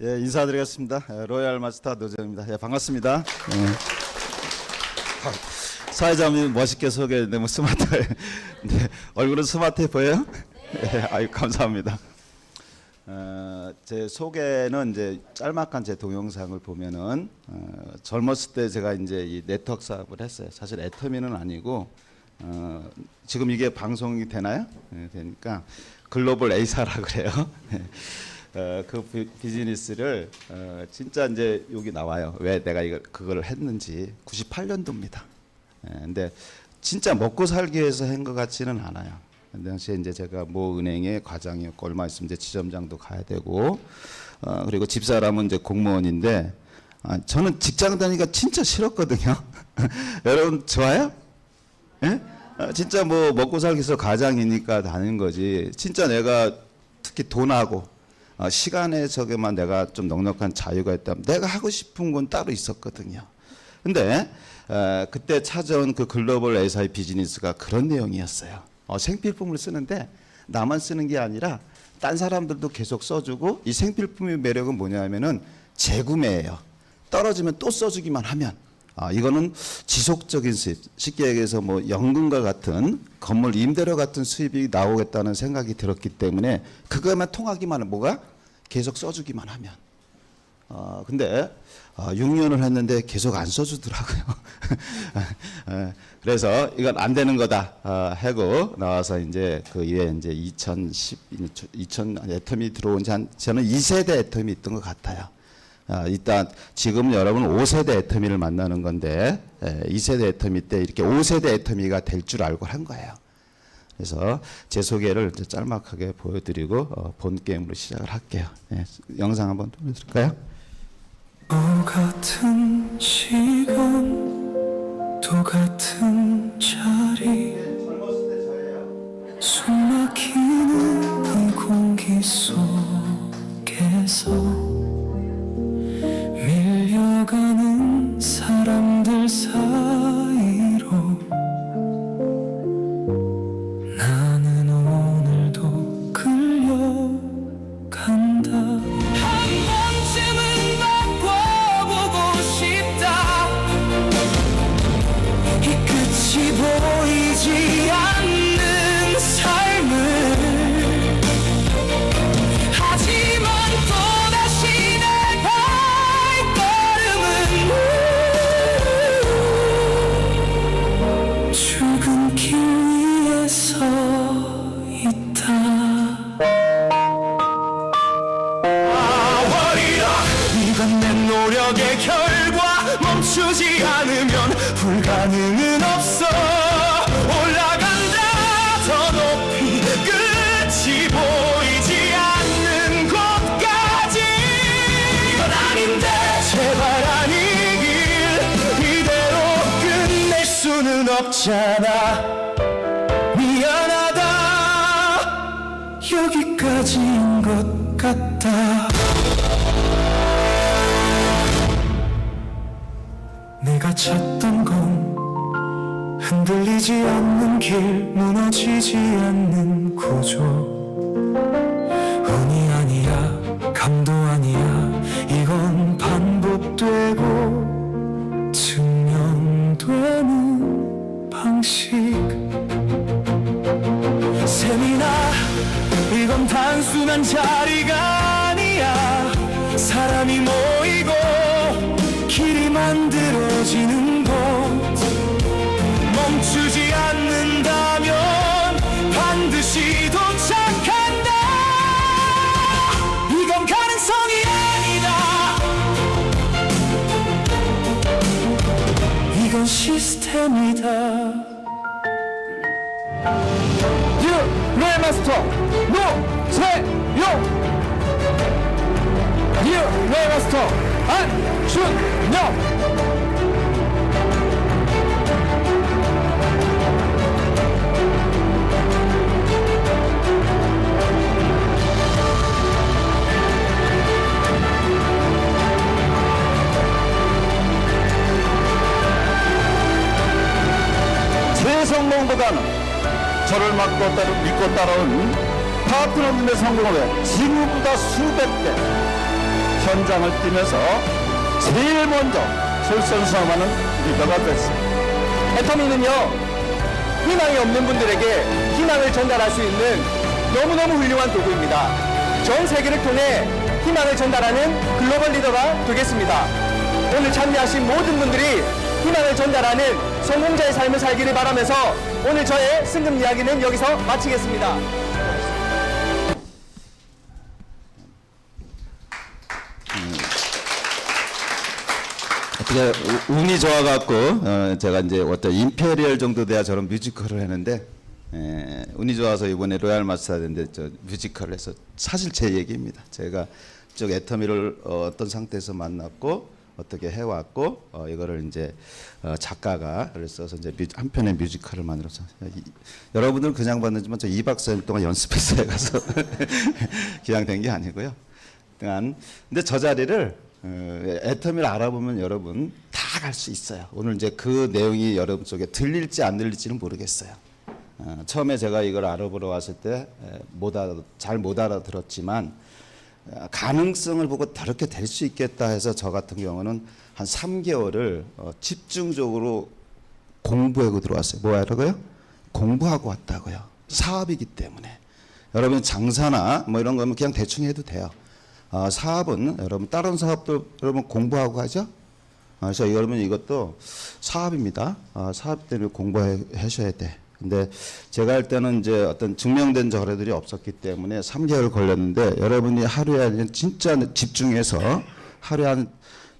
예, 인사드리겠습니다. 로얄 마스터 노정입니다. 예, 반갑습니다. 사회자님 멋있게 소개했는데 뭐 스마트해. 네, 얼굴은 스마트해 보여요? 네. 아유, 감사합니다. 제 소개는 이제 짤막한 제 동영상을 보면은 젊었을 때 제가 이제 이 네트워크 사업을 했어요. 사실 애터미는 아니고 지금 이게 방송이 되나요? 네, 되니까 글로벌 A사라 그래요. 그 비즈니스를 진짜 이제 여기 나와요. 왜 내가 그걸 했는지. 98년도입니다. 근데 진짜 먹고 살기 위해서 한 것 같지는 않아요. 그 당시에 이제 제가 모 은행의 과장이었고 얼마 있으면 이제 지점장도 가야 되고 그리고 집사람은 이제 공무원인데 저는 직장 다니기가 진짜 싫었거든요. 여러분 좋아요? 예? 진짜 뭐 먹고 살기 위해서 과장이니까 다닌 거지. 진짜 내가 특히 돈하고 시간에 저게만 내가 좀 넉넉한 자유가 있다면 내가 하고 싶은 건 따로 있었거든요. 근데 그때 찾아온 그 글로벌 A사의 비즈니스가 그런 내용이었어요. 생필품을 쓰는데 나만 쓰는 게 아니라 딴 사람들도 계속 써주고, 이 생필품의 매력은 뭐냐면은 재구매예요. 떨어지면 또 써주기만 하면 이거는 지속적인 수입, 쉽게 얘기해서 뭐 연금과 같은 건물 임대료 같은 수입이 나오겠다는 생각이 들었기 때문에 그것만 통하기만 하면, 뭐가 계속 써주기만 하면. 근데 6년을 했는데 계속 안 써주더라고요. 그래서 이건 안 되는 거다 하고 나와서 이제 그 이후에 이제 2000 애텀이 들어온 지 저는 2세대 애텀이 있던 것 같아요. 일단 지금 여러분 5세대 애터미를 만나는 건데 2세대 애터미 때 이렇게 5세대 애터미가 될 줄 알고 한 거예요. 그래서 제 소개를 이제 짤막하게 보여드리고 본 게임으로 시작을 할게요. 네, 영상 한번 보여드릴까요? 같은 시간 또 같은 자리, 숨 막히는 이 공기 속에서 밀려가는 사람들 사이로 나는 오늘도 끌려간다. 한 번쯤은 바꿔보고 싶다. 이 끝이 보이지 않는 삶을. 하지만 또다시 내 발걸음은 죽은 길 위에 서 있다. 이건 내 노력의 결과. 멈추지 않으면 불가능은 없어. 올라간다 더 높이, 끝이 보이지 않는 곳까지. 이건 아닌데 제발 아니길. 이대로 끝낼 수는 없잖아. 미안하다, 여기까지인 것 같다. 내가 찾던 건 흔들리지 않는 길, 무너지지 않는 구조. 운이 아니야, 감도 아니야, 이건 반복되고 증명되는 방식. 세미나, 이건 단순한 자리가 아니야. 사람이 모이고 길이 만들어지는 곳. 멈추지 않는다면 반드시 도착한다. 이건 가능성이 아니다. 이건 시스템이다. 로얄 마스터 노세용, 로얄 마스터 안준영. 제 성공보다는 저를 믿고 따라온 파트너님의 성공을 지금보다 수백 배 전장을 뛰면서 제일 먼저 솔선수범하는 리더가 됐어요. 애터미는요, 희망이 없는 분들에게 희망을 전달할 수 있는 너무너무 훌륭한 도구입니다. 전 세계를 통해 희망을 전달하는 글로벌 리더가 되겠습니다. 오늘 참여하신 모든 분들이 희망을 전달하는 성공자의 삶을 살기를 바라면서 오늘 저의 승급 이야기는 여기서 마치겠습니다. 어떻게 운이 좋아갖고 제가 이제 어떤 임페리얼 정도 돼야 저런 뮤지컬을 했는데 운이 좋아서 이번에 로얄 마스터인데 저 뮤지컬을 해서 사실 제 얘기입니다. 제가 쭉 애터미를 어떤 상태에서 만났고 어떻게 해왔고 이거를 이제 작가가 써서 이제 한 편의 뮤지컬을 만들어서 여러분들은 그냥 봤는지만 저 2박 4일 동안 연습했어요. 가서 그냥 된 게 아니고요. 근데 저 자리를 애터미를 알아보면 여러분 다 갈 수 있어요. 오늘 이제 그 내용이 여러분 속에 들릴지 안 들릴지는 모르겠어요. 처음에 제가 이걸 알아보러 왔을 때 잘 못 알아들었지만 가능성을 보고 저렇게 될 수 있겠다 해서 저 같은 경우는 한 3개월을 집중적으로 공부하고 들어왔어요. 뭐 하라고요? 공부하고 왔다고요. 사업이기 때문에. 여러분 장사나 뭐 이런 거면 그냥 대충 해도 돼요. 사업은 여러분 다른 사업도 여러분 공부하고 하죠. 그래서 여러분 이것도 사업입니다. 사업 때문에 공부하셔야 돼. 근데 제가 할 때는 이제 어떤 증명된 자료들이 없었기 때문에 3개월 걸렸는데 여러분이 하루에 진짜 집중해서 하루에 한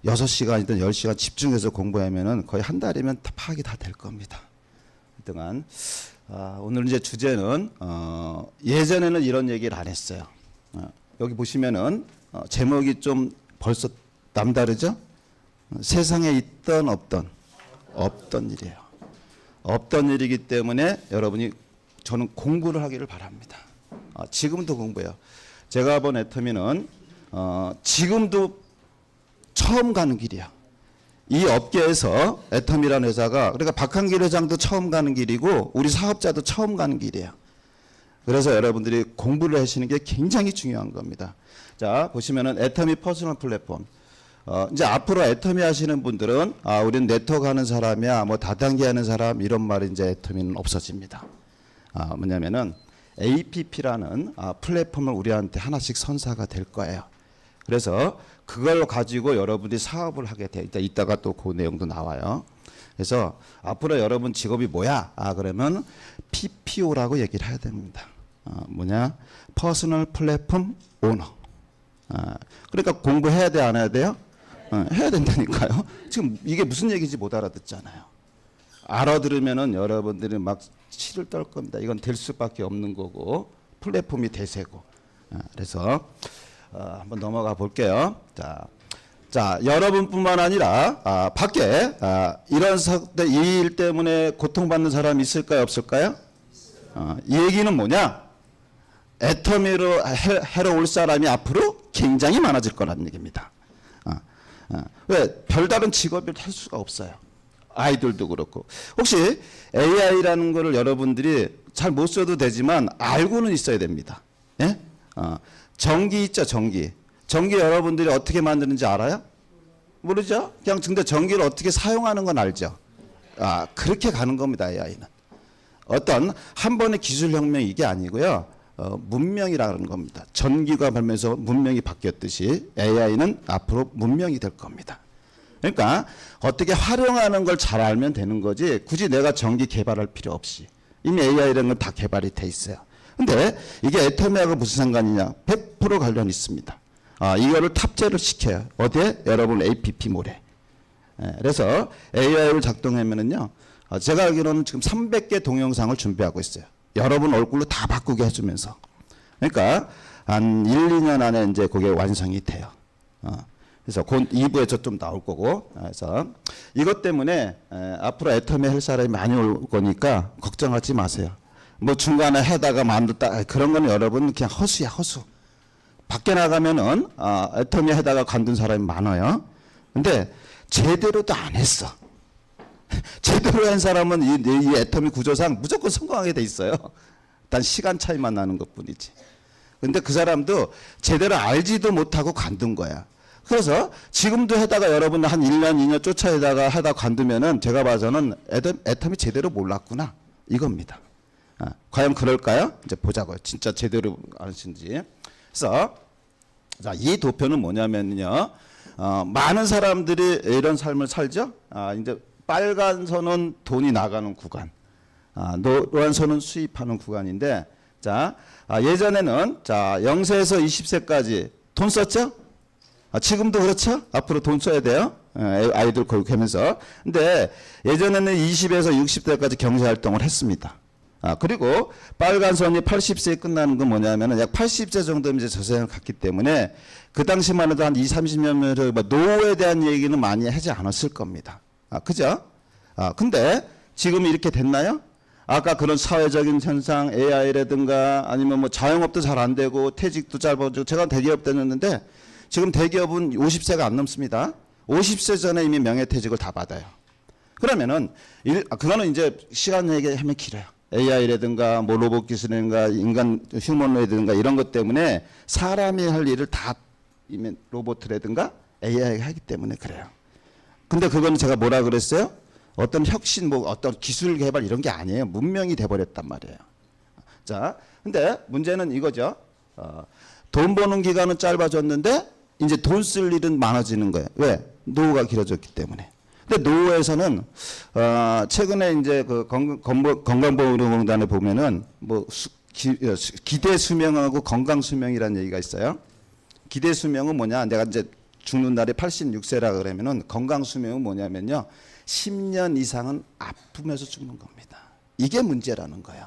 6시간이든 10시간 집중해서 공부하면은 거의 한 달이면 다 파악이 다 될 겁니다. 하여튼 오늘 이제 주제는 예전에는 이런 얘기를 안 했어요. 여기 보시면은 제목이 좀 벌써 남다르죠? 세상에 있던 없던 일이에요. 없던 일이기 때문에 여러분이 저는 공부를 하기를 바랍니다. 지금도 공부해요. 제가 본 애터미는 지금도 처음 가는 길이야. 이 업계에서 애터미라는 회사가 그러니까 박한길 회장도 처음 가는 길이고 우리 사업자도 처음 가는 길이에요. 그래서 여러분들이 공부를 하시는 게 굉장히 중요한 겁니다. 자 보시면은 애터미 퍼스널 플랫폼. 이제 앞으로 애터미 하시는 분들은 우리는 네트워크 하는 사람이야, 뭐 다단계 하는 사람 이런 말이 이제 애터미는 없어집니다. 뭐냐면은 APP라는 플랫폼을 우리한테 하나씩 선사가 될 거예요. 그래서 그걸 가지고 여러분이 사업을 하게 돼. 이따가 또 그 내용도 나와요. 그래서 앞으로 여러분 직업이 뭐야? 그러면 PPO라고 얘기를 해야 됩니다. 뭐냐? 퍼스널 플랫폼 오너. 그러니까 공부해야 돼, 안 해야 돼요? 해야 된다니까요. 지금 이게 무슨 얘기인지 못 알아듣잖아요. 알아들으면은 여러분들이 막 치를 떨 겁니다. 이건 될 수밖에 없는 거고 플랫폼이 대세고. 그래서 한번 넘어가 볼게요. 자 여러분뿐만 아니라 밖에 이런 이 일 때문에 고통받는 사람이 있을까요, 없을까요? 이 얘기는 뭐냐? 애터미로 해로 올 사람이 앞으로 굉장히 많아질 거라는 얘기입니다. 왜? 별다른 직업을 할 수가 없어요. 아이들도 그렇고. 혹시 AI라는 거를 여러분들이 잘 못 써도 되지만 알고는 있어야 됩니다. 예? 전기 있죠, 전기. 전기 여러분들이 어떻게 만드는지 알아요? 모르죠? 그냥 근데 전기를 어떻게 사용하는 건 알죠? 그렇게 가는 겁니다, AI는. 어떤 한 번의 기술혁명 이게 아니고요. 문명이라는 겁니다. 전기가 발명해서 문명이 바뀌었듯이 AI는 앞으로 문명이 될 겁니다. 그러니까 어떻게 활용하는 걸 잘 알면 되는 거지 굳이 내가 전기 개발할 필요 없이 이미 AI라는 건 다 개발이 돼 있어요. 근데 이게 애터미하고 무슨 상관이냐? 100% 관련이 있습니다. 이거를 탑재를 시켜요. 어디에? 여러분 APP몰에. 그래서 AI를 작동하면은요. 제가 알기로는 지금 300개 동영상을 준비하고 있어요. 여러분 얼굴로 다 바꾸게 해주면서. 그러니까 한 1, 2년 안에 이제 그게 완성이 돼요. 그래서 곧 2부에서 좀 나올 거고. 그래서 이것 때문에 앞으로 애터미 할 사람이 많이 올 거니까 걱정하지 마세요. 뭐 중간에 해다가 만들다 그런 건 여러분 그냥 허수야, 허수. 밖에 나가면은 애터미 해다가 관둔 사람이 많아요. 근데 제대로도 안 했어. 제대로 한 사람은 이 애터미 구조상 무조건 성공하게 돼 있어요. 단 시간 차이만 나는 것뿐이지. 근데 그 사람도 제대로 알지도 못하고 관둔 거야. 그래서 지금도 해다가 여러분 한 1년, 2년 쫓아다가 하다 관두면은 제가 봐서는 애텀이 제대로 몰랐구나 이겁니다. 과연 그럴까요? 이제 보자고요. 진짜 제대로 아신지. 그래서 자, 이 도표는 뭐냐면요. 많은 사람들이 이런 삶을 살죠. 이제 빨간 선은 돈이 나가는 구간, 노란 선은 수입하는 구간인데, 자, 예전에는 자 0세에서 20세까지 돈 썼죠? 지금도 그렇죠? 앞으로 돈 써야 돼요. 아이들 교육하면서. 근데 예전에는 20에서 60대까지 경제활동을 했습니다. 그리고 빨간 선이 80세에 끝나는 건 뭐냐면은 약 80세 정도면 이제 저생을 갔기 때문에 그 당시만 해도 한 20, 30년 전에 노후에 대한 얘기는 많이 하지 않았을 겁니다. 그죠? 근데 지금 이렇게 됐나요? 아까 그런 사회적인 현상, AI라든가 아니면 뭐 자영업도 잘 안 되고 퇴직도 짧아지고 제가 대기업 다녔는데 지금 대기업은 50세가 안 넘습니다. 50세 전에 이미 명예퇴직을 다 받아요. 그러면은 그거는 이제 시간 얘기하면 길어요. AI라든가 뭐 로봇 기술이라든가 인간 휴머노이드든가 이런 것 때문에 사람이 할 일을 다 로봇이라든가 AI가 하기 때문에 그래요. 근데 그건 제가 뭐라 그랬어요? 어떤 혁신, 뭐 어떤 기술 개발 이런 게 아니에요. 문명이 돼버렸단 말이에요. 자, 근데 문제는 이거죠. 돈 버는 기간은 짧아졌는데 이제 돈 쓸 일은 많아지는 거예요. 왜? 노후가 길어졌기 때문에. 근데 노후에서는 최근에 이제 그 건강보험공단에 보면은 뭐 기대 수명하고 건강 수명이라는 얘기가 있어요. 기대 수명은 뭐냐? 내가 이제 죽는 날이 86세라 그러면은 건강 수명은 뭐냐면요. 10년 이상은 아프면서 죽는 겁니다. 이게 문제라는 거예요.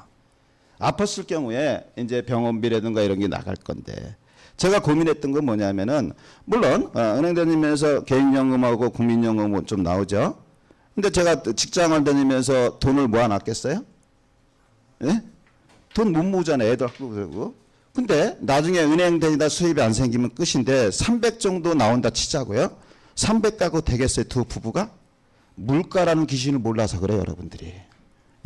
아팠을 경우에 이제 병원비라든가 이런 게 나갈 건데 제가 고민했던 건 뭐냐면은 물론 은행 다니면서 개인연금하고 국민연금은 좀 나오죠. 근데 제가 직장을 다니면서 돈을 모아놨겠어요? 예? 돈 못 모으잖아요. 애들 학교 그러고. 근데 나중에 은행 다니다 수입이 안 생기면 끝인데 300 정도 나온다 치자고요. 300 가고 되겠어요? 두 부부가? 물가라는 기준을 몰라서 그래요, 여러분들이.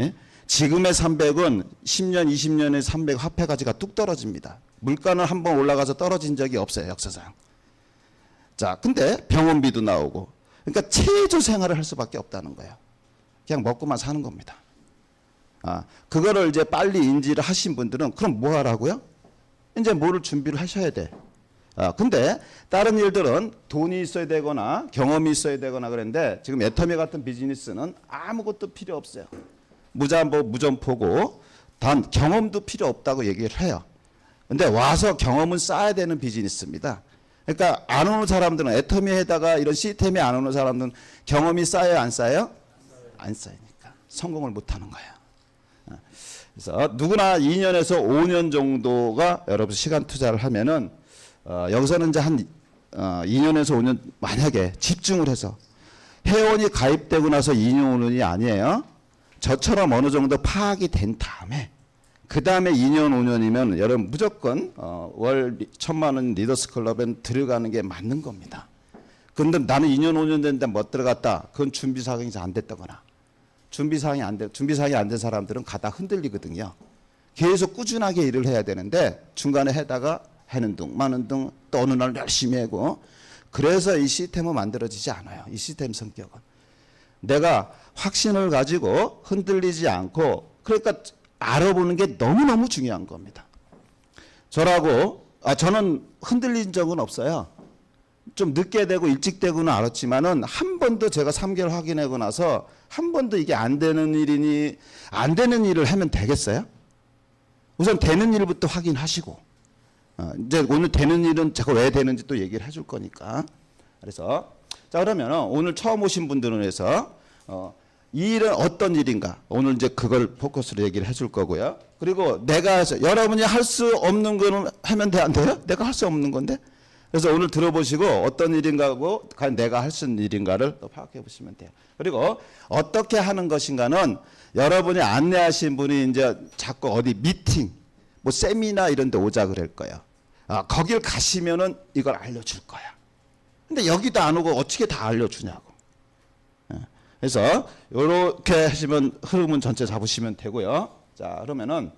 예? 지금의 300은 10년, 20년의 300 화폐 가치가 뚝 떨어집니다. 물가는 한번 올라가서 떨어진 적이 없어요, 역사상. 자, 근데 병원비도 나오고. 그러니까 최저 생활을 할 수밖에 없다는 거예요. 그냥 먹고만 사는 겁니다. 그거를 이제 빨리 인지를 하신 분들은 그럼 뭐 하라고요? 이제 뭐를 준비를 하셔야 돼. 근데 다른 일들은 돈이 있어야 되거나 경험이 있어야 되거나 그랬는데 지금 애터미 같은 비즈니스는 아무것도 필요 없어요. 무자보 무점포고 단 경험도 필요 없다고 얘기를 해요. 근데 와서 경험은 쌓아야 되는 비즈니스입니다. 그러니까 안 오는 사람들은 애터미에다가 이런 시스템에 안 오는 사람들은 경험이 쌓여요, 안 쌓여요? 안 쌓이니까 성공을 못 하는 거예요. 그래서 누구나 2년에서 5년 정도가 여러분 시간 투자를 하면은 여기서는 이제 한 2년에서 5년 만약에 집중을 해서 회원이 가입되고 나서 2년 5년이 아니에요. 저처럼 어느 정도 파악이 된 다음에 그 다음에 2년 5년이면 여러분 무조건 월 1,000만 원 리더스 클럽에 들어가는 게 맞는 겁니다. 그런데 나는 2년 5년 됐는데 못 들어갔다. 그건 준비 사항이 안 됐다거나 준비 사항이 안 된 사람들은 가다 흔들리거든요. 계속 꾸준하게 일을 해야 되는데 중간에 해다가 해는 둥 마는 둥 또 어느 날 열심히 하고 그래서 이 시스템은 만들어지지 않아요. 이 시스템 성격은 내가 확신을 가지고 흔들리지 않고 그러니까 알아보는 게 너무너무 중요한 겁니다. 저는 흔들린 적은 없어요. 좀 늦게 되고 일찍 되고는 알았지만은 한 번도 제가 3개월 확인하고 나서 한 번도 이게 안 되는 일이니 안 되는 일을 하면 되겠어요? 우선 되는 일부터 확인하시고 이제 오늘 되는 일은 제가 왜 되는지 또 얘기를 해줄 거니까. 그래서 자 그러면 오늘 처음 오신 분들을 위해서 이 일은 어떤 일인가 오늘 이제 그걸 포커스로 얘기를 해줄 거고요. 그리고 내가 여러분이 할 수 없는 거는 하면 돼 안 돼요? 내가 할 수 없는 건데. 그래서 오늘 들어보시고 어떤 일인가고 과연 내가 할 수 있는 일인가를 또 파악해 보시면 돼요. 그리고 어떻게 하는 것인가는 여러분이 안내하신 분이 이제 자꾸 어디 미팅, 뭐 세미나 이런 데 오자 그럴 거예요. 거길 가시면은 이걸 알려줄 거야. 근데 여기도 안 오고 어떻게 다 알려주냐고. 그래서 이렇게 하시면 흐름은 전체 잡으시면 되고요. 자 그러면은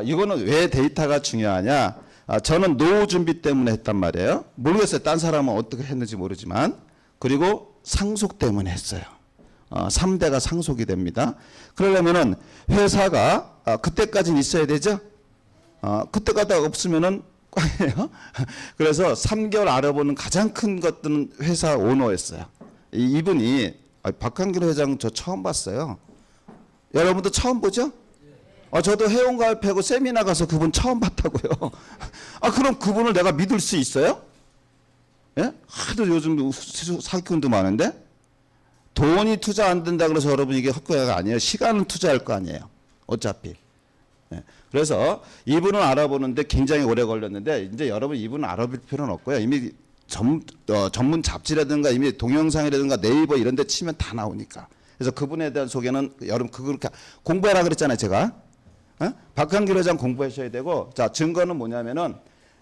이거는 왜 데이터가 중요하냐? 저는 노후 준비 때문에 했단 말이에요. 모르겠어요. 딴 사람은 어떻게 했는지 모르지만. 그리고 상속 때문에 했어요. 3대가 상속이 됩니다. 그러려면은 회사가 그때까지는 있어야 되죠. 그때까지 없으면은 꽝이에요. 그래서 3개월 알아보는 가장 큰 것들은 회사 오너였어요. 이분이 박한길 회장 저 처음 봤어요. 여러분도 처음 보죠? 저도 회원가입하고 세미나 가서 그분 처음 봤다고요. 그럼 그분을 내가 믿을 수 있어요? 예? 하도 요즘 사기꾼도 많은데 돈이 투자 안 된다 그래서 여러분 이게 헛거야가 아니에요. 시간은 투자할 거 아니에요. 어차피. 예. 그래서 이분을 알아보는데 굉장히 오래 걸렸는데 이제 여러분 이분을 알아볼 필요는 없고요. 이미 전문 잡지라든가 이미 동영상이라든가 네이버 이런 데 치면 다 나오니까. 그래서 그분에 대한 소개는 여러분 그렇게 공부해라 그랬잖아요. 제가. 박한길 회장 공부하셔야 되고 자 증거는 뭐냐면은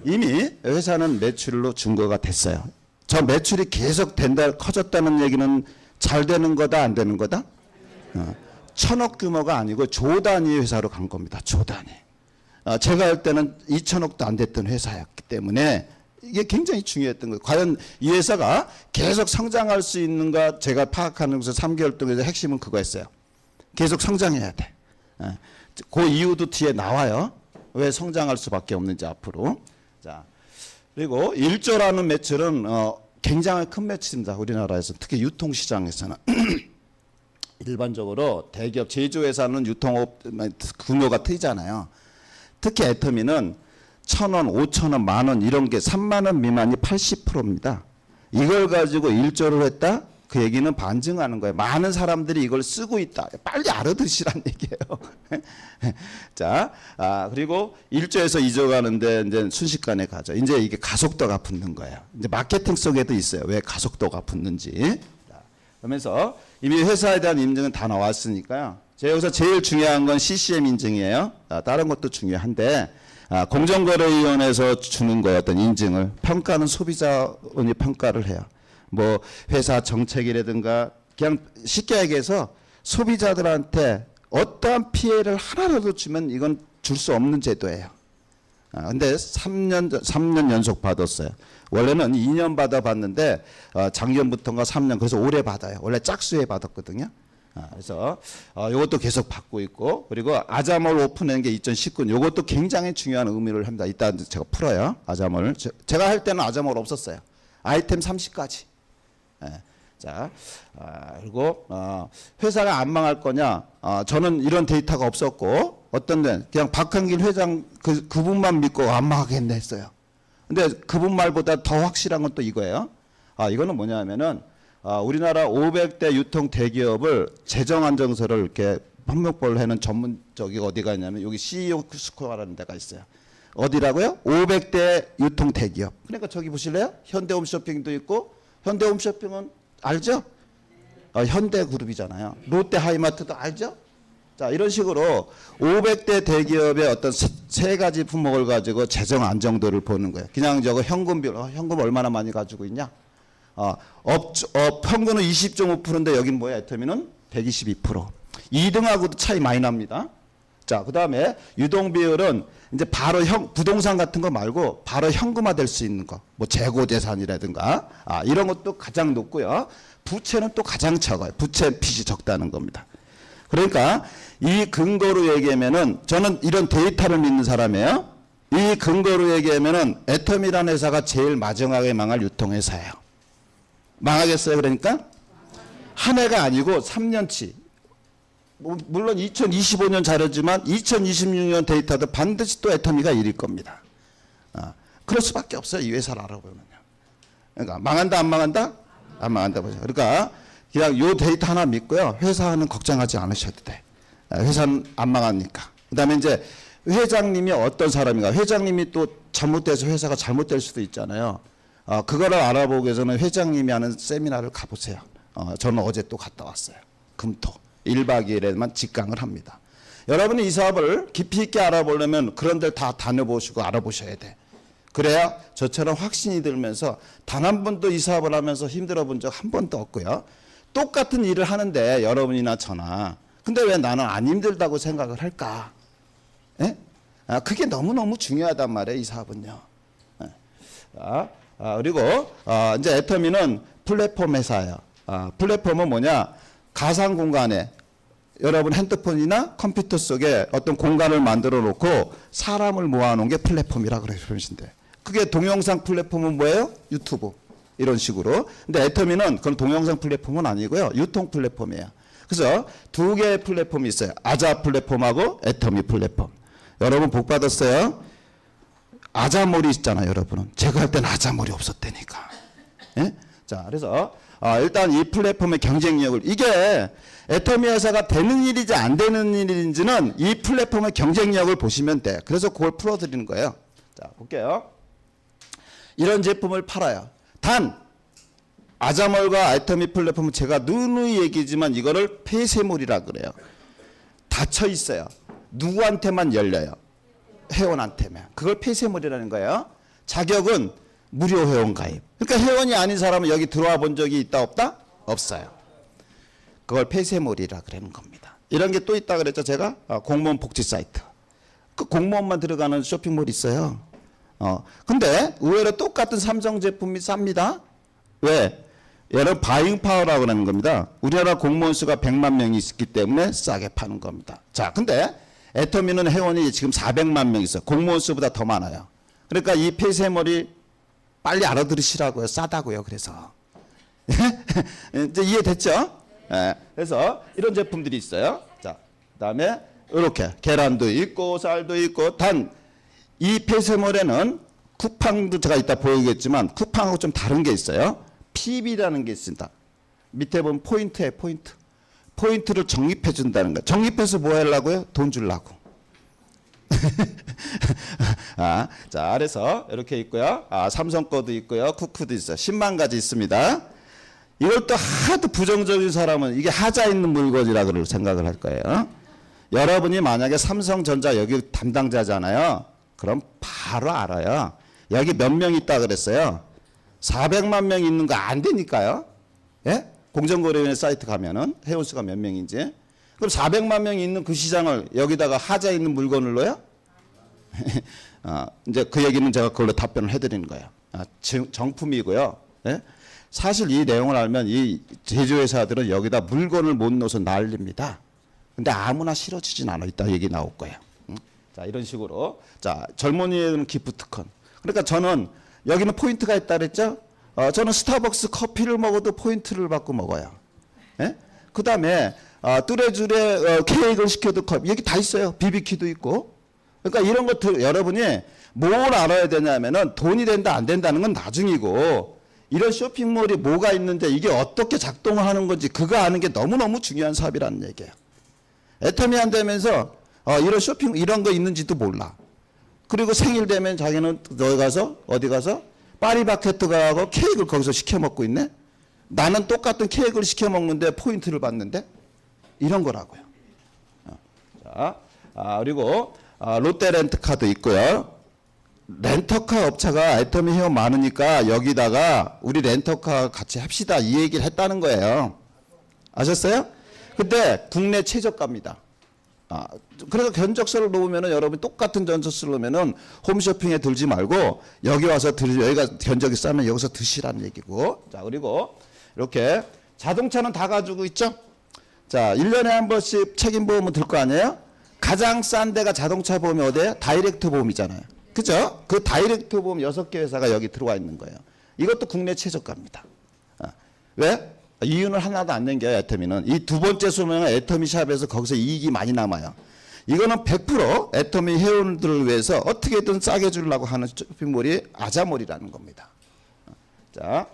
이미 회사는 매출로 증거가 됐어요. 저 매출이 계속 된다 커졌다는 얘기는 잘 되는 거다 안 되는 거다? 1,000억 규모가 아니고 조 단위 회사로 간 겁니다. 조 단위. 제가 할 때는 2,000억도 안 됐던 회사였기 때문에 이게 굉장히 중요했던 거예요. 과연 이 회사가 계속 성장할 수 있는가 제가 파악하는 것에서 3개월 동안에서 핵심은 그거였어요. 계속 성장해야 돼. 그 이유도 뒤에 나와요. 왜 성장할 수밖에 없는지 앞으로. 자, 그리고 1조라는 매출은 굉장히 큰 매출입니다. 우리나라에서 특히 유통시장에서는. 일반적으로 대기업 제조회사는 유통업 규모가 틀리잖아요. 특히 애터미는 1,000원, 5,000원, 만원 이런 게 3만 원 미만이 80%입니다. 이걸 가지고 1조를 했다? 그 얘기는 반증하는 거예요. 많은 사람들이 이걸 쓰고 있다. 빨리 알아들으시란 얘기예요. 자, 그리고 1조에서 2조 가는데 이제 순식간에 가죠. 이제 이게 가속도가 붙는 거예요. 이제 마케팅 속에도 있어요. 왜 가속도가 붙는지. 자, 그러면서 이미 회사에 대한 인증은 다 나왔으니까요. 제가 여기서 제일 중요한 건 CCM 인증이에요. 다른 것도 중요한데 공정거래위원회에서 주는 거예요. 어떤 인증을. 평가는 소비자원이 평가를 해요. 뭐 회사 정책이라든가 그냥 쉽게 얘기해서 소비자들한테 어떠한 피해를 하나라도 주면 이건 줄 수 없는 제도예요. 근데 3년 연속 받았어요. 원래는 2년 받아봤는데 작년부터인가 3년 그래서 올해 받아요. 원래 짝수에 받았거든요. 그래서 이것도 계속 받고 있고 그리고 아자몰 오픈한 게 2019년 이것도 굉장히 중요한 의미를 합니다. 이따 제가 풀어요. 아자몰. 제가 할 때는 아자몰 없었어요. 아이템 30가지. 자, 그리고 회사가 안 망할 거냐? 저는 이런 데이터가 없었고 어떤 데 그냥 박한길 회장 그분만 믿고 안 망하겠네 했어요. 근데 그분 말보다 더 확실한 건 또 이거예요. 이거는 뭐냐면은 우리나라 500대 유통 대기업을 재정 안정서를 이렇게 판명벌 해는 전문적이 어디가 있냐면 여기 CEO 스코어라는 데가 있어요. 어디라고요? 500대 유통 대기업. 그러니까 저기 보실래요? 현대홈쇼핑도 있고 현대홈쇼핑은 알죠? 현대그룹이잖아요. 롯데하이마트도 알죠? 자, 이런 식으로 500대 대기업의 어떤 세 가지 품목을 가지고 재정 안정도를 보는 거예요. 그냥 저거 현금별, 현금 얼마나 많이 가지고 있냐? 평균은 20.5%인데 여긴 뭐야? 애터미는 122%. 2등하고도 차이 많이 납니다. 자, 그 다음에 유동비율은 이제 바로 부동산 같은 거 말고 바로 현금화 될 수 있는 거. 뭐 재고재산이라든가 이런 것도 가장 높고요. 부채는 또 가장 적어요. 부채 빚이 적다는 겁니다. 그러니까 이 근거로 얘기하면은 저는 이런 데이터를 믿는 사람이에요. 이 근거로 얘기하면은 애터미라는 회사가 제일 마지막에 망할 유통회사예요. 망하겠어요? 그러니까 한 해가 아니고 3년치. 물론 2025년 자료지만 2026년 데이터도 반드시 또 애터미가 1일 겁니다. 그럴 수밖에 없어요. 이 회사를 알아보면요. 그러니까 망한다 안 망한다? 안 망한다 보죠. 그러니까 그냥 요 데이터 하나 믿고요. 회사는 걱정하지 않으셔도 돼. 회사는 안 망하니까. 그다음에 이제 회장님이 어떤 사람인가? 회장님이 또 잘못돼서 회사가 잘못될 수도 있잖아요. 그거를 알아보기 위해서는 회장님이 하는 세미나를 가보세요. 저는 어제 또 갔다 왔어요. 금토. 1박 2일에만 직강을 합니다. 여러분이 이 사업을 깊이 있게 알아보려면 그런 데를 다 다녀보시고 알아보셔야 돼. 그래야 저처럼 확신이 들면서 단 한 번도 이 사업을 하면서 힘들어 본 적 한 번도 없고요. 똑같은 일을 하는데 여러분이나 저나 근데 왜 나는 안 힘들다고 생각을 할까? 예? 그게 너무너무 중요하단 말이에요. 이 사업은요. 그리고 이제 애터미는 플랫폼 회사예요. 플랫폼은 뭐냐? 가상 공간에 여러분 핸드폰이나 컴퓨터 속에 어떤 공간을 만들어 놓고 사람을 모아놓은 게 플랫폼이라 그러시면 돼. 그게 동영상 플랫폼은 뭐예요? 유튜브. 이런 식으로. 근데 애터미는 그건 동영상 플랫폼은 아니고요. 유통 플랫폼이에요. 그래서 두 개의 플랫폼이 있어요. 아자 플랫폼하고 애터미 플랫폼. 여러분 복 받았어요. 아자몰이 있잖아요, 여러분은. 제가 할 때는 아자몰이 없었다니까. 예? 자, 그래서 일단 이 플랫폼의 경쟁력을, 이게 애터미 회사가 되는 일인지 안 되는 일인지는 이 플랫폼의 경쟁력을 보시면 돼. 그래서 그걸 풀어드리는 거예요. 자, 볼게요. 이런 제품을 팔아요. 단 아자몰과 애터미 플랫폼은 제가 누누이 얘기지만 이거를 폐쇄몰이라 그래요. 닫혀 있어요. 누구한테만 열려요? 회원한테만. 그걸 폐쇄몰이라는 거예요. 자격은 무료 회원 가입. 그러니까 회원이 아닌 사람은 여기 들어와 본 적이 있다 없다? 없어요. 그걸 폐쇄몰이라 그러는 겁니다. 이런 게 또 있다 그랬죠, 제가? 공무원 복지 사이트. 그 공무원만 들어가는 쇼핑몰 있어요. 근데 의외로 똑같은 삼성 제품이 쌉니다. 왜? 여러분 바잉 파워라고 하는 겁니다. 우리나라 공무원 수가 100만 명이 있기 때문에 싸게 파는 겁니다. 자, 근데 애터미는 회원이 지금 400만 명 있어요. 공무원 수보다 더 많아요. 그러니까 이 폐쇄몰이 빨리 알아들으시라고요. 싸다고요. 그래서 이제 이해됐죠? 네. 그래서 이런 제품들이 있어요. 자, 그다음에 이렇게 계란도 있고 쌀도 있고. 단 이 폐쇄몰에는 쿠팡도 제가 이따 보이겠지만 쿠팡하고 좀 다른 게 있어요. PB라는 게 있습니다. 밑에 보면 포인트에 포인트. 포인트를 적립해 준다는 거예요. 적립해서 뭐 하려고요? 돈 주려고. 자, 그래서 이렇게 있고요. 삼성 거도 있고요. 쿠쿠도 있어요. 10만 가지 있습니다. 이걸 또 하도 부정적인 사람은 이게 하자 있는 물건이라고 생각을 할 거예요. 여러분이 만약에 삼성전자 여기 담당자잖아요. 그럼 바로 알아요. 여기 몇 명 있다 그랬어요. 400만 명 있는 거 안 되니까요. 예? 공정거래위원회 사이트 가면은 회원수가 몇 명인지. 그럼 400만 명이 있는 그 시장을 여기다가 하자 있는 물건을 넣어요? 이제 그 얘기는 제가 그걸로 답변을 해드리는 거예요. 정품이고요. 예? 사실 이 내용을 알면 이 제조회사들은 여기다 물건을 못 넣어서 난립니다. 근데 아무나 실어주진 않아. 이따 얘기 나올 거예요. 자, 이런 식으로. 자, 젊은이에는 기프트콘. 그러니까 저는 여기는 포인트가 있다 그랬죠? 저는 스타벅스 커피를 먹어도 포인트를 받고 먹어요. 예? 그 다음에 뚜레쥬레 케이크를 시켜도 여기 다 있어요. 비비큐도 있고. 그러니까 이런 것들 여러분이 뭘 알아야 되냐면은 돈이 된다 안 된다는 건 나중이고, 이런 쇼핑몰이 뭐가 있는데 이게 어떻게 작동을 하는 건지 그거 아는 게 너무너무 중요한 사업이라는 얘기예요. 애터미 한다면서 이런 쇼핑 이런 거 있는지도 몰라. 그리고 생일 되면 자기는 어디 가서 파리바게뜨 가고 케이크를 거기서 시켜 먹고 있네. 나는 똑같은 케이크를 시켜 먹는데 포인트를 받는데, 이런 거라고요. 자, 그리고 롯데 렌트카도 있고요. 렌터카 업체가 애터미 회원 많으니까 여기다가 우리 렌터카 같이 합시다 이 얘기를 했다는 거예요. 아셨어요? 근데 국내 최저가입니다. 그래서 견적서를 놓으면은 여러분 똑같은 견적서를 놓으면은 홈쇼핑에 들지 말고 여기 와서 여기가 견적이 싸면 여기서 드시라는 얘기고. 자, 그리고 이렇게 자동차는 다 가지고 있죠? 자, 1년에 한 번씩 책임보험은 들 거 아니에요? 가장 싼 데가 자동차 보험이 어디예요? 다이렉트 보험이잖아요. 그죠? 그 다이렉트 보험 6개 회사가 여기 들어와 있는 거예요. 이것도 국내 최저가입니다. 왜? 이윤을 하나도 안 낸겨요, 애터미는. 이 두 번째 소명은 애터미 샵에서 거기서 이익이 많이 남아요. 이거는 100% 애터미 회원들을 위해서 어떻게든 싸게 주려고 하는 쇼핑몰이 아자몰이라는 겁니다. 자,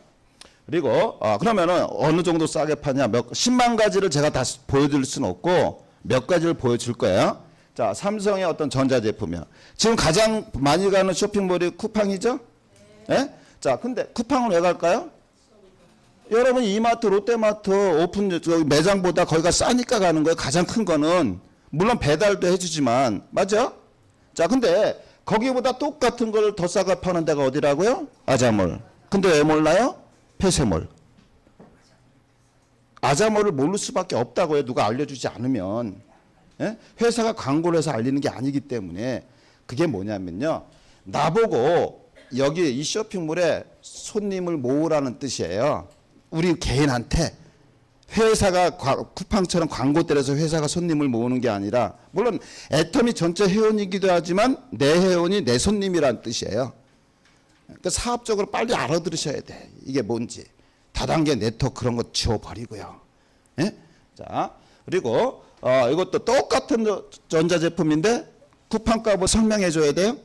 그리고 그러면은 어느 정도 싸게 파냐? 10만 가지를 제가 다 보여드릴 수는 없고 몇 가지를 보여줄 거예요. 자, 삼성의 어떤 전자제품이요. 지금 가장 많이 가는 쇼핑몰이 쿠팡이죠? 예? 자, 근데 쿠팡은 왜 갈까요? 여러분 이마트, 롯데마트 오픈 매장보다 거기가 싸니까 가는 거예요. 가장 큰 거는. 물론 배달도 해주지만. 맞죠? 자, 근데 거기보다 똑같은 걸 더 싸게 파는 데가 어디라고요? 아자몰. 근데 왜 몰라요? 폐쇄몰. 아자몰을 모를 수밖에 없다고요. 누가 알려주지 않으면. 예? 회사가 광고를 해서 알리는 게 아니기 때문에. 그게 뭐냐면요. 나보고 여기 이 쇼핑몰에 손님을 모으라는 뜻이에요. 우리 개인한테 회사가 쿠팡처럼 광고 때려서 회사가 손님을 모으는 게 아니라, 물론 애터미 전체 회원이기도 하지만 내 회원이 내 손님이라는 뜻이에요. 그러니까 사업적으로 빨리 알아들으셔야 돼. 이게 뭔지. 다단계 네트워크 그런 거 지워버리고요. 예? 자, 그리고 이것도 똑같은 전자제품인데 쿠팡값을 설명해 줘야 돼요.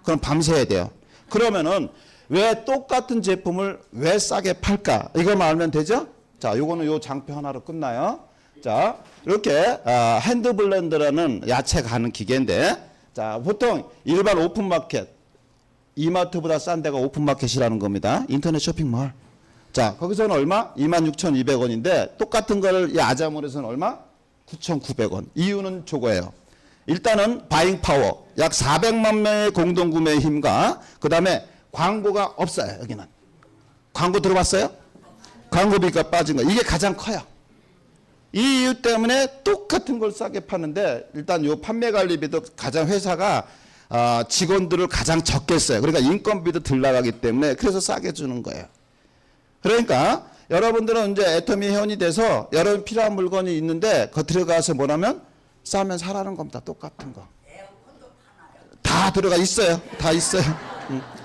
그럼 밤새야 돼요. 그러면은 왜 똑같은 제품을 왜 싸게 팔까? 이거만 알면 되죠? 자, 요거는 요 장표 하나로 끝나요. 자, 이렇게 핸드블렌더라는 야채 가는 기계인데, 자, 보통 일반 오픈마켓, 이마트보다 싼 데가 오픈마켓이라는 겁니다. 인터넷 쇼핑몰. 자, 거기서는 얼마? 26,200원인데 똑같은 걸 이 아자몰에서는 얼마? 9,900원. 이유는 저거예요. 일단은 바잉 파워, 약 400만 명의 공동구매의 힘과 그 다음에 광고가 없어요. 여기는. 광고 들어봤어요? 광고비가 빠진 거. 이게 가장 커요. 이 이유 때문에 똑같은 걸 싸게 파는데, 일단 요 판매 관리비도 가장 회사가 직원들을 가장 적게 써요. 그러니까 인건비도 덜 나가기 때문에 그래서 싸게 주는 거예요. 그러니까 여러분들은 이제 애터미 회원이 돼서 여러분 필요한 물건이 있는데 거 들어가서 뭐라면 싸면 사라는 겁니다. 똑같은 거. 다 들어가 있어요. 다 있어요.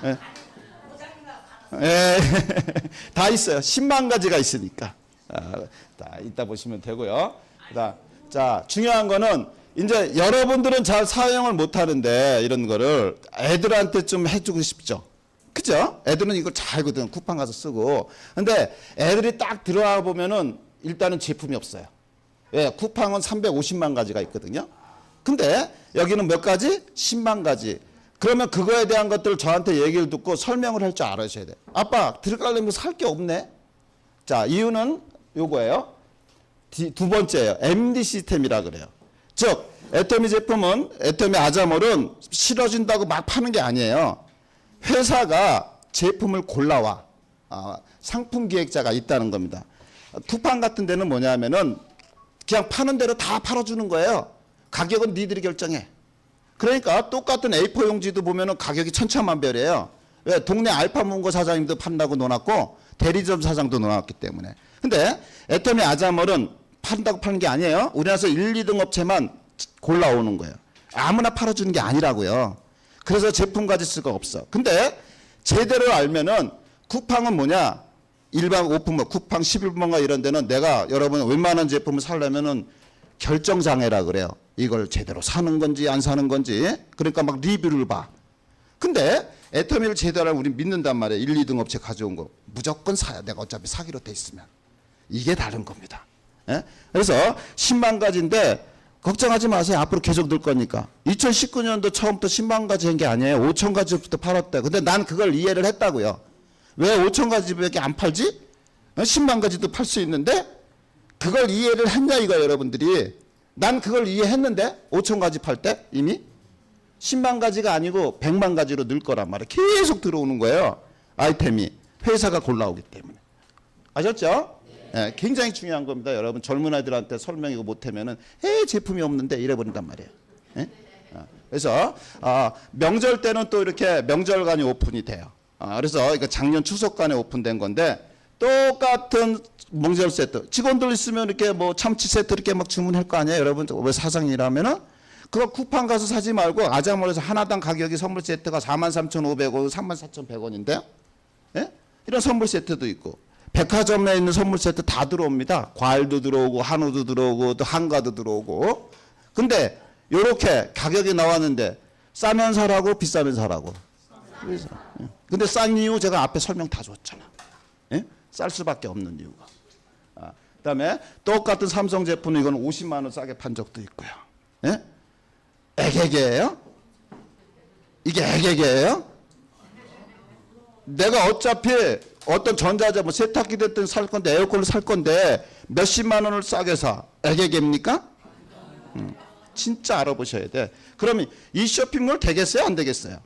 예. 예. 다 있어요. 10만 가지가 있으니까. 자, 이따 보시면 되고요. 자, 중요한 거는 이제 여러분들은 잘 사용을 못 하는데 이런 거를 애들한테 좀 해주고 싶죠. 그죠? 애들은 이걸 잘 알거든. 쿠팡 가서 쓰고. 근데 애들이 딱 들어와 보면은 일단은 제품이 없어요. 왜? 쿠팡은 350만 가지가 있거든요. 근데 여기는 몇 가지? 10만 가지. 그러면 그거에 대한 것들을 저한테 얘기를 듣고 설명을 할 줄 알아셔야 돼요. 아빠, 들어가려면 살 게 없네. 자, 이유는 요거예요. 두 번째예요. MD 시스템이라 그래요. 즉, 애터미 제품은, 애터미 아자몰은 실어준다고 막 파는 게 아니에요. 회사가 제품을 골라와. 상품 기획자가 있다는 겁니다. 쿠팡 같은 데는 뭐냐면은 그냥 파는 대로 다 팔아주는 거예요. 가격은 니들이 결정해. 그러니까 똑같은 A4 용지도 보면은 가격이 천차만별이에요. 왜? 동네 알파문고 사장님도 판다고 놓았고 대리점 사장도 놓았기 때문에. 근데 애터미 아자몰은 판다고 파는 게 아니에요. 우리나라에서 1, 2등 업체만 골라오는 거예요. 아무나 팔아주는 게 아니라고요. 그래서 제품 가질 수가 없어. 근데 제대로 알면은 쿠팡은 뭐냐? 일반 오픈몰, 쿠팡 11번가 이런 데는 내가 여러분 웬만한 제품을 사려면은 결정장애라 그래요. 이걸 제대로 사는 건지 안 사는 건지. 그러니까 막 리뷰를 봐. 근데 애터미를 제대로 하면 우리 믿는단 말이에요. 1, 2등 업체 가져온 거. 무조건 사야. 내가 어차피 사기로 돼 있으면. 이게 다른 겁니다. 예? 그래서 10만 가지인데 걱정하지 마세요. 앞으로 계속 늘 거니까. 2019년도 처음부터 10만 가지 한 게 아니에요. 5천 가지부터 팔았다. 근데 난 그걸 이해를 했다고요. 왜 5천 가지밖에 안 팔지? 10만 가지도 팔 수 있는데 그걸 이해를 했냐 이거 여러분들이. 난 그걸 이해했는데 5천 가지 팔 때 이미 10만 가지가 아니고 100만 가지로 늘 거란 말이에요. 계속 들어오는 거예요. 아이템이 회사가 골라오기 때문에. 아셨죠? 네, 굉장히 중요한 겁니다. 여러분 젊은 아이들한테 설명이고 못하면은 제품이 없는데 이래버린단 말이에요. 네? 그래서 명절 때는 또 이렇게 명절간이 오픈이 돼요. 그래서 이거 작년 추석간에 오픈된 건데 똑같은 명절 세트. 직원들 있으면 이렇게 뭐 참치 세트 이렇게 막 주문할 거 아니에요, 여러분? 왜 사장이라면은 그거 쿠팡 가서 사지 말고 아자몰에서 하나당 가격이 선물 세트가 43,500원, 34,100원인데요. 예? 이런 선물 세트도 있고. 백화점에 있는 선물 세트 다 들어옵니다. 과일도 들어오고 한우도 들어오고 또 한가도 들어오고. 근데 요렇게 가격이 나왔는데 싸면 사라고 비싸면 사라고. 그래서 근데 싼 이유 제가 앞에 설명 다 줬잖아. 예? 쌀 수밖에 없는 이유가. 그다음에 똑같은 삼성 제품 이건 50만 원 싸게 판 적도 있고요. 예? 애개개예요? 이게 애개개예요? 내가 어차피 어떤 전자제품 세탁기 됐든 살 건데 에어컨을 살 건데 몇십만 원을 싸게 사. 애개개입니까? 진짜 알아보셔야 돼. 그러면 이 쇼핑몰 되겠어요? 안 되겠어요?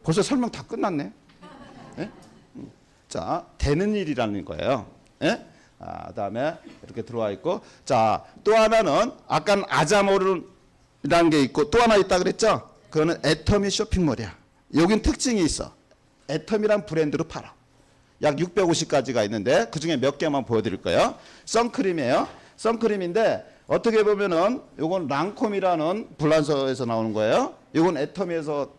벌써 설명 다 끝났네. 예? 자, 되는 일이라는 거예요. 예? 그다음에 이렇게 들어와 있고, 자, 또 하나는 아까 아자몰은 게 있고 또 하나 있다 그랬죠? 그거는 애터미 쇼핑몰이야. 여긴 특징이 있어. 애터미란 브랜드로 팔아. 약 650가지가 있는데 그중에 몇 개만 보여드릴 거예요. 선크림이에요. 선크림인데 어떻게 보면은 요건 랑콤이라는 불란서에서 나오는 거예요. 요건 애터미에서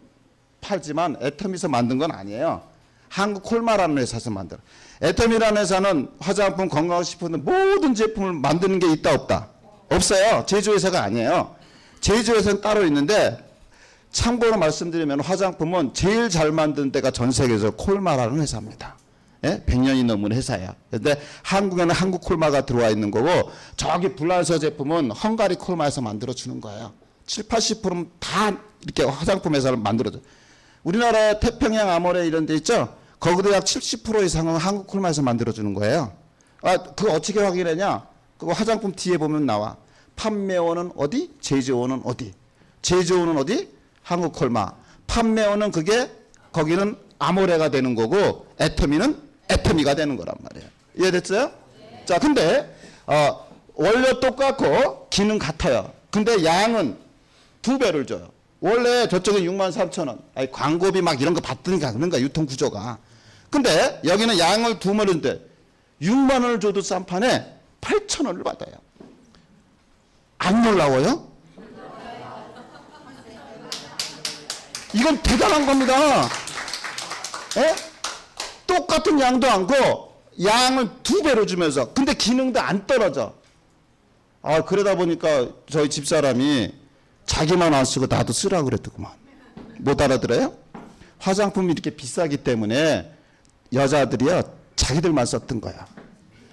팔지만 애터미에서 만든 건 아니에요. 한국 콜마라는 회사에서 만들어. 애터미라는 회사는 화장품, 건강식품 모든 제품을 만드는 게 있다 없다? 없어요. 제조회사가 아니에요. 제조회사는 따로 있는데 참고로 말씀드리면 화장품은 제일 잘 만드는 데가 전 세계에서 콜마라는 회사입니다. 예? 100년이 넘은 회사야. 근데 한국에는 한국 콜마가 들어와 있는 거고 저기 불란서 제품은 헝가리 콜마에서 만들어 주는 거예요. 70~80%는 다 이렇게 화장품 회사를 만들어줘. 우리나라 태평양 아모레 이런 데 있죠? 거기도 약 70% 이상은 한국 콜마에서 만들어 주는 거예요. 아, 그거 어떻게 확인하냐? 그거 화장품 뒤에 보면 나와. 판매원은 어디? 제조원은 어디? 제조원은 어디? 한국 콜마. 판매원은 그게 거기는 아모레가 되는 거고 애터미는 애터미가 되는 거란 말이에요. 이해됐어요? 네. 자, 근데 원료 똑같고 기능 같아요. 근데 양은 2배를 줘요. 원래 저쪽은 63,000원. 아니, 광고비 막 이런 거 받으니까 그런가 유통 구조가. 근데 여기는 양을 2배를 주는데 6만 원을 줘도 싼 판에 8,000원을 받아요. 안 놀라워요? 이건 대단한 겁니다. 에? 똑같은 양도 않고 양을 2배로 주면서 근데 기능도 안 떨어져. 아, 그러다 보니까 저희 집사람이 자기만 안 쓰고 나도 쓰라 그랬더구만. 못 알아들어요? 화장품이 이렇게 비싸기 때문에 여자들이요 자기들만 썼던 거야.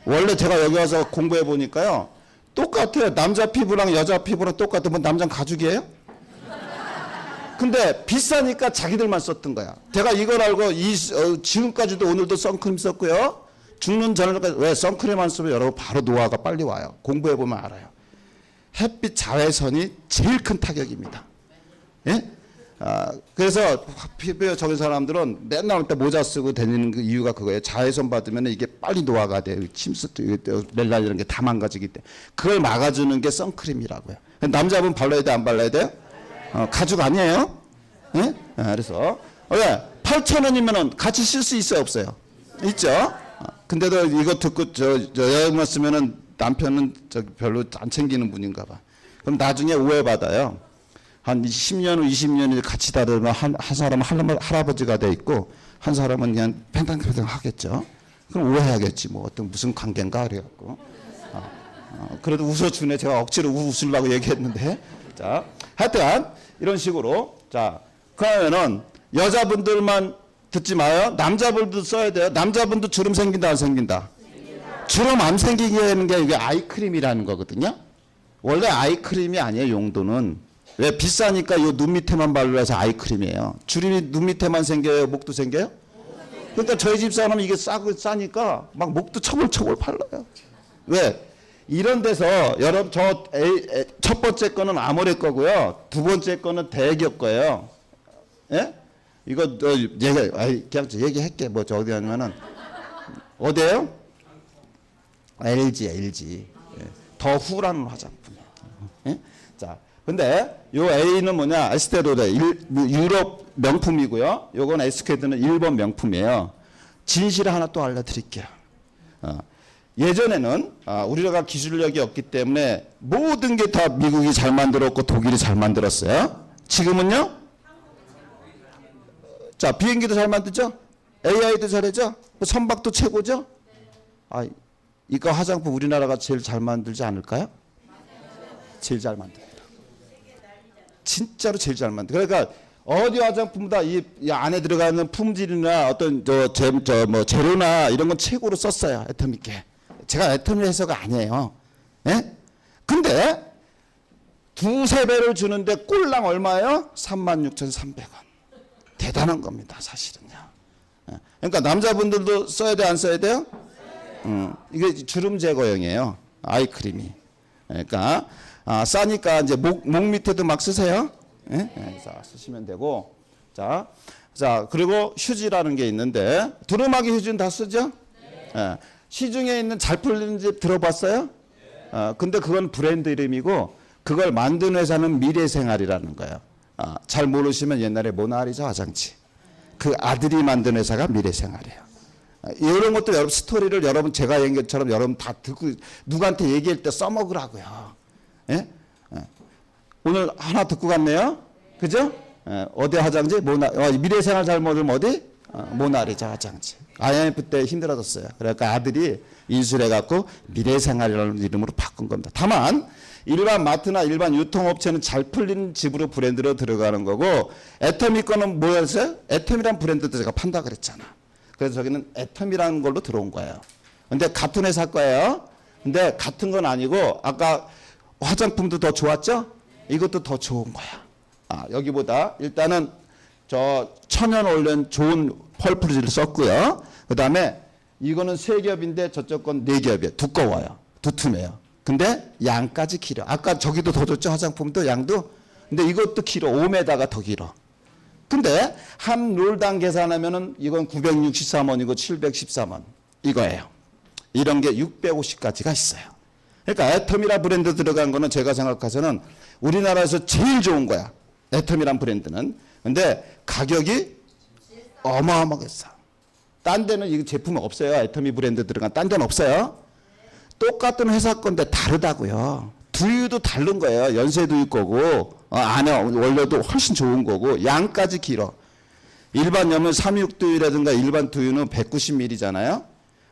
원래 제가 여기 와서 공부해 보니까요 똑같아요. 남자 피부랑 여자 피부랑 똑같아. 뭐 남자는 가죽이에요? 근데 비싸니까 자기들만 썼던 거야. 제가 이걸 알고 지금까지도 오늘도 선크림 썼고요. 죽는 전에까지 왜 선크림 안 쓰면 여러분 바로 노화가 빨리 와요. 공부해 보면 알아요. 햇빛 자외선이 제일 큰 타격입니다. 예? 그래서 피부에 적은 사람들은 맨날 모자 쓰고 다니는 그 이유가 그거예요. 자외선 받으면 이게 빨리 노화가 돼요. 침수도 멜라닌 이런 게 다 망가지기 때문에 그걸 막아주는 게 선크림이라고요. 남자분 발라야 돼, 안 발라야 돼요? 가죽 아니에요? 예? 그래서 왜 8,000원이면은 같이 쓸 수 있어요, 없어요? 있죠. 근데도 이거 듣고 저 여행만 쓰면은 남편은 별로 안 챙기는 분인가 봐. 그럼 나중에 오해받아요. 한 10년 후 20년이 같이 다르면 한 사람은 할아버지가 돼 있고 한 사람은 그냥 팽팽팽팽 하겠죠. 그럼 오해하겠지. 뭐 어떤 무슨 관계인가 그래갖고. 그래도 웃어주네. 제가 억지로 웃으려고 얘기했는데. 자, 하여튼 이런 식으로. 자, 그러면은 여자분들만 듣지 마요. 남자분들도 써야 돼요. 남자분도 주름 생긴다 안 생긴다? 주름 안 생기게 하는 게 이게 아이크림이라는 거거든요. 원래 아이크림이 아니에요. 용도는. 왜? 비싸니까 요 눈 밑에만 발라서 아이크림이에요. 주름이 눈 밑에만 생겨요? 목도 생겨요? 그러니까 저희 집 사람은 이게 싸니까 막 목도 처벌처벌 발라요. 왜? 이런 데서 여러분 첫 번째 거는 아모레 거고요. 두 번째 거는 대기업 거예요. 예? 이거 그냥 얘기할게. 뭐 저 어디 하냐면은 어디예요? LG. 예. 더 후라는 화장품이에요. 예? 자, 근데 요 A는 뭐냐? 에스테로데 유럽 명품이고요. 요건 에스케드는 일본 명품이에요. 진실을 하나 또 알려드릴게요. 예전에는 우리가 기술력이 없기 때문에 모든 게 다 미국이 잘 만들었고 독일이 잘 만들었어요. 지금은요? 자, 비행기도 잘 만들죠? AI도 잘하죠? 선박도 최고죠? 이거 화장품 우리나라가 제일 잘 만들지 않을까요? 제일 잘 만듭니다. 진짜로 제일 잘 만들어요. 그러니까 어디 화장품보다 이 안에 들어가는 품질이나 어떤 뭐 재료나 이런 건 최고로 썼어요. 애터미께. 제가 애터미 회사가 아니에요. 예? 근데 2~3배를 주는데 꼴랑 얼마예요? 36,300원. 대단한 겁니다, 사실은요. 예. 그러니까 남자분들도 써야 돼, 안 써야 돼요? 이게 주름 제거용이에요. 아이크림이. 그러니까 싸니까 이제 목 밑에도 막 쓰세요. 예? 자, 쓰시면 되고. 자, 그리고 휴지라는 게 있는데 두루마기 휴지는 다 쓰죠? 네. 시중에 있는 잘 풀리는 집 들어봤어요? 근데 그건 브랜드 이름이고 그걸 만든 회사는 미래생활이라는 거예요. 잘 모르시면 옛날에 모나리자 화장지. 그 아들이 만든 회사가 미래생활이에요. 이런 것도 여러분 스토리를 여러분 제가 얘기한 것처럼 여러분 다 듣고 누구한테 얘기할 때 써먹으라고요. 예? 오늘 하나 듣고 갔네요. 그죠? 어디 화장지? 미래생활 잘 모르면 어디? 모나리자 화장지. IMF 때 힘들어졌어요. 그러니까 아들이 인수해갖고 미래생활이라는 이름으로 바꾼 겁니다. 다만 일반 마트나 일반 유통업체는 잘 풀리는 집으로 브랜드로 들어가는 거고 애터미 거는 뭐였어요? 애터미란 브랜드도 제가 판다 그랬잖아. 그래서 저기는 애터미라는 걸로 들어온 거예요. 근데 같은 회사 거예요. 근데 같은 건 아니고 아까 화장품도 더 좋았죠? 이것도 더 좋은 거야. 여기보다 일단은 저 천연 올린 좋은 펄프리즈를 썼고요. 그 다음에 이거는 3겹인데 저쪽 건 4겹이에요. 두꺼워요. 두툼해요. 근데 양까지 길어. 아까 저기도 더 좋죠? 화장품도 양도. 근데 이것도 길어. 5m가 더 길어. 근데 한 롤당 계산하면은 이건 963원이고 713원. 이거예요. 이런 게 650가지가 있어요. 그러니까 애터미라 브랜드 들어간 거는 제가 생각해서는 우리나라에서 제일 좋은 거야. 애터미란 브랜드는. 근데 가격이 어마어마하게 싸. 딴 데는 이 제품 없어요. 애터미 브랜드 들어간 딴 데는 없어요. 똑같은 회사 건데 다르다고요. 두유도 다른 거예요. 연세두유 거고 안에 원료도 훨씬 좋은 거고 양까지 길어. 일반 염은 36두유라든가 일반 두유는 190ml잖아요.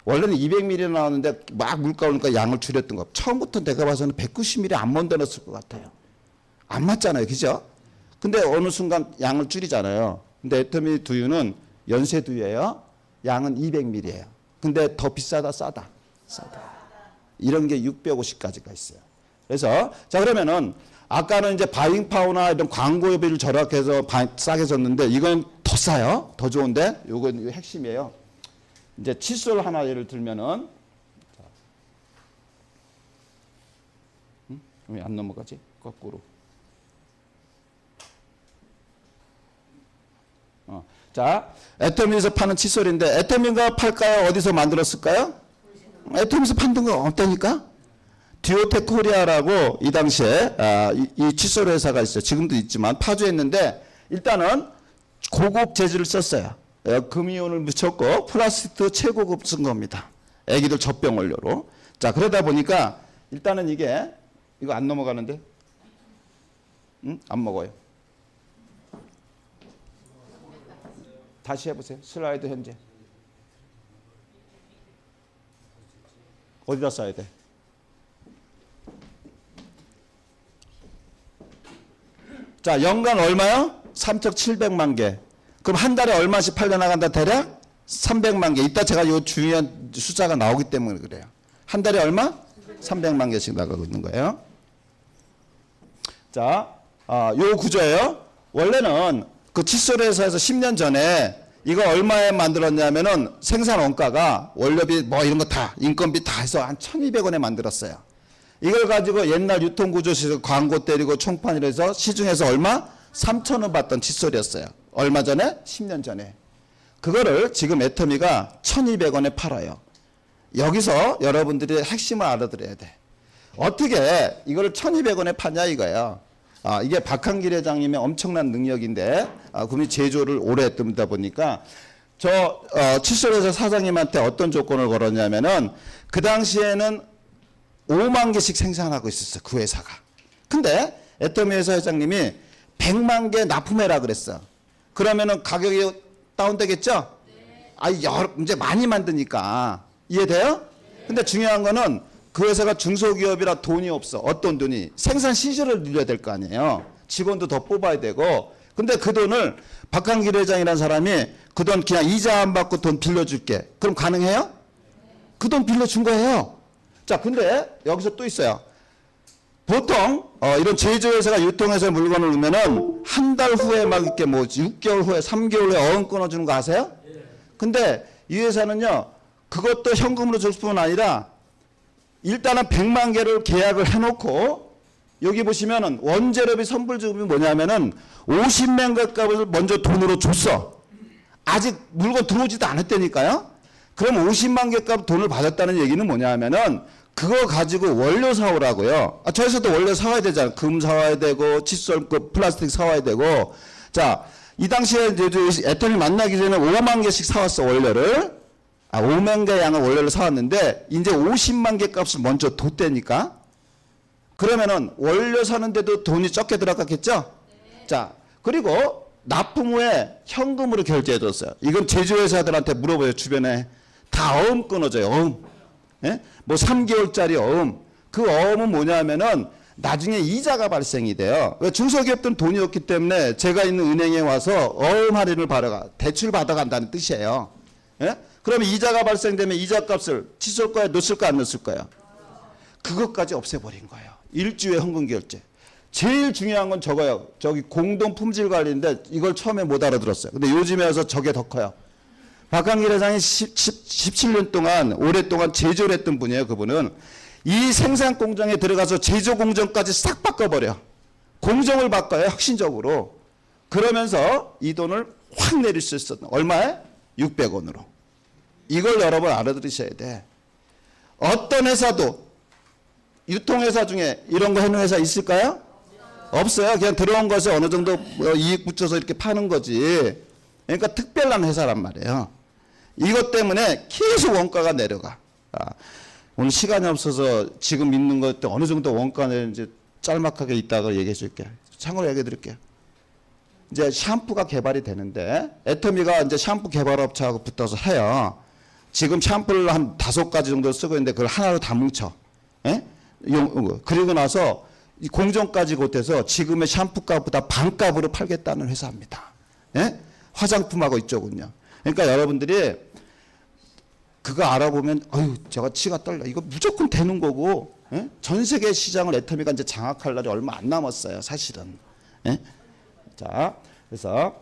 원래는 200ml 나왔는데 막 물가 오니까 양을 줄였던 거. 처음부터 내가 봐서는 190ml 안 만들었을 것 같아요. 안 맞잖아요. 그죠? 근데 어느 순간 양을 줄이잖아요. 근데 애터미 두유는 연세두유예요. 양은 200ml예요. 근데 더 비싸다 싸다. 이런 게 650가지가 있어요. 그래서 자 그러면은 아까는 이제 바잉파워나 이런 광고비를 절약해서 싸게 줬는데 이건 더 싸요. 더 좋은데 이건 핵심이에요. 이제 칫솔 하나 예를 들면은 왜 안 넘어가지? 거꾸로. 자, 애터미에서 파는 칫솔인데 애터미가 팔까요? 어디서 만들었을까요? 애터미에서 판던 거 없다니까? 디오텍 코리아라고 이 당시에 이 칫솔 회사가 있어요. 지금도 있지만 파주했는데 일단은 고급 재질을 썼어요. 금이온을 묻혔고 플라스틱도 최고급 쓴 겁니다. 애기들 젖병 원료로. 자 그러다 보니까 일단은 이게 이거 안 넘어가는데? 응? 안 먹어요. 다시 해보세요. 슬라이드 현재. 어디다 써야 돼? 자, 연간 얼마요? 3,700만 개. 그럼 한 달에 얼마씩 팔려나간다 대략? 300만 개. 이따 제가 요 중요한 숫자가 나오기 때문에 그래요. 한 달에 얼마? 300만 개씩 나가고 있는 거예요. 자, 요 구조예요. 원래는 그 칫솔 회사에서 10년 전에 이거 얼마에 만들었냐면은 생산 원가가 원료비 뭐 이런 거 다 인건비 다 해서 한 1,200원에 만들었어요. 이걸 가지고 옛날 유통구조실에서 광고 때리고 총판이라서 시중에서 얼마? 3,000원 받던 칫솔이었어요. 얼마 전에? 10년 전에. 그거를 지금 애터미가 1,200원에 팔아요. 여기서 여러분들이 핵심을 알아들어야 돼. 어떻게 이거를 1,200원에 파냐 이거예요. 이게 박한길 회장님의 엄청난 능력인데 그분이 제조를 오래 했다 보니까 저 칫솔회사 사장님한테 어떤 조건을 걸었냐면은 그 당시에는 5만 개씩 생산하고 있었어요. 그 회사가. 근데 애터미 회사 회장님이 100만 개 납품해라 그랬어. 그러면은 가격이 다운되겠죠? 이제 많이 만드니까. 이해돼요? 근데 중요한 거는 그 회사가 중소기업이라 돈이 없어. 어떤 돈이? 생산 시설을 늘려야 될 거 아니에요. 직원도 더 뽑아야 되고. 근데 그 돈을 박한길 회장이라는 사람이 그 돈 그냥 이자 안 받고 돈 빌려줄게. 그럼 가능해요? 그 돈 빌려준 거예요. 자, 근데 여기서 또 있어요. 보통 이런 제조회사가 유통해서 물건을 넣으면은 한 달 후에 막 이렇게 뭐 6개월 후에 3개월 후에 어음 끊어주는 거 아세요? 근데 이 회사는요. 그것도 현금으로 줄 뿐 아니라 일단은 100만 개를 계약을 해놓고 여기 보시면은 원재료비 선불주금이 뭐냐면은 50만 개 값을 먼저 돈으로 줬어. 아직 물건 들어오지도 않았다니까요. 그럼 50만 개 값 돈을 받았다는 얘기는 뭐냐면은 그거 가지고 원료 사오라고요. 저에서도 원료 사와야 되잖아요. 금 사와야 되고 칫솔, 플라스틱 사와야 되고. 자, 이 당시에 이제 애터미 만나기 전에 5만 개씩 사왔어, 원료를. 5만 개 양의 원료를 사왔는데 이제 50만 개 값을 먼저 뒀대니까. 그러면은 원료 사는데도 돈이 적게 들어갔겠죠? 자, 그리고 납품 후에 현금으로 결제해줬어요. 이건 제조회사들한테 물어보세요. 주변에 다 어음 끊어져요. 어음. 예? 뭐 3개월짜리 어음. 그 어음은 뭐냐면은 나중에 이자가 발생이 돼요. 왜 중소기업들은 돈이 없기 때문에 제가 있는 은행에 와서 어음 할인을 받아가 대출 받아간다는 뜻이에요. 예? 그러면 이자가 발생되면 이자 값을 칫솔 거에 넣었을까 안 넣었을 거예요? 그것까지 없애버린 거예요. 일주일에 현금 결제. 제일 중요한 건 저거요. 저기 공동 품질 관리인데 이걸 처음에 못 알아들었어요. 근데 요즘에 와서 저게 더 커요. 박한길 회장이 17년 동안 오랫동안 제조를 했던 분이에요. 그분은 이 생산 공장에 들어가서 제조 공정까지 싹 바꿔버려. 공정을 바꿔요. 혁신적으로. 그러면서 이 돈을 확 내릴 수 있었던 얼마에? 600원으로. 이걸 여러분 알아들으셔야 돼. 어떤 회사도 유통회사 중에 이런 거 하는 회사 있을까요? 없어요. 그냥 들어온 것에 어느 정도 이익 붙여서 이렇게 파는 거지. 그러니까 특별한 회사란 말이에요. 이것 때문에 계속 원가가 내려가. 오늘 시간이 없어서 지금 있는 것 어느 정도 원가 내는지 짤막하게 이따가 얘기해 줄게요. 참고로 얘기해 드릴게요. 이제 샴푸가 개발이 되는데 애터미가 이제 샴푸 개발업체하고 붙어서 해요. 지금 샴푸를 한 5가지 정도 쓰고 있는데 그걸 하나로 다 뭉쳐. 예? 그리고 나서 이 공정까지 곧해서 지금의 샴푸값보다 반값으로 팔겠다는 회사입니다. 예? 화장품하고 이쪽은요. 그러니까 여러분들이 그거 알아보면 어휴 제가 치가 떨려. 이거 무조건 되는 거고. 예? 전 세계 시장을 애터미가 이제 장악할 날이 얼마 안 남았어요. 사실은. 예? 자, 그래서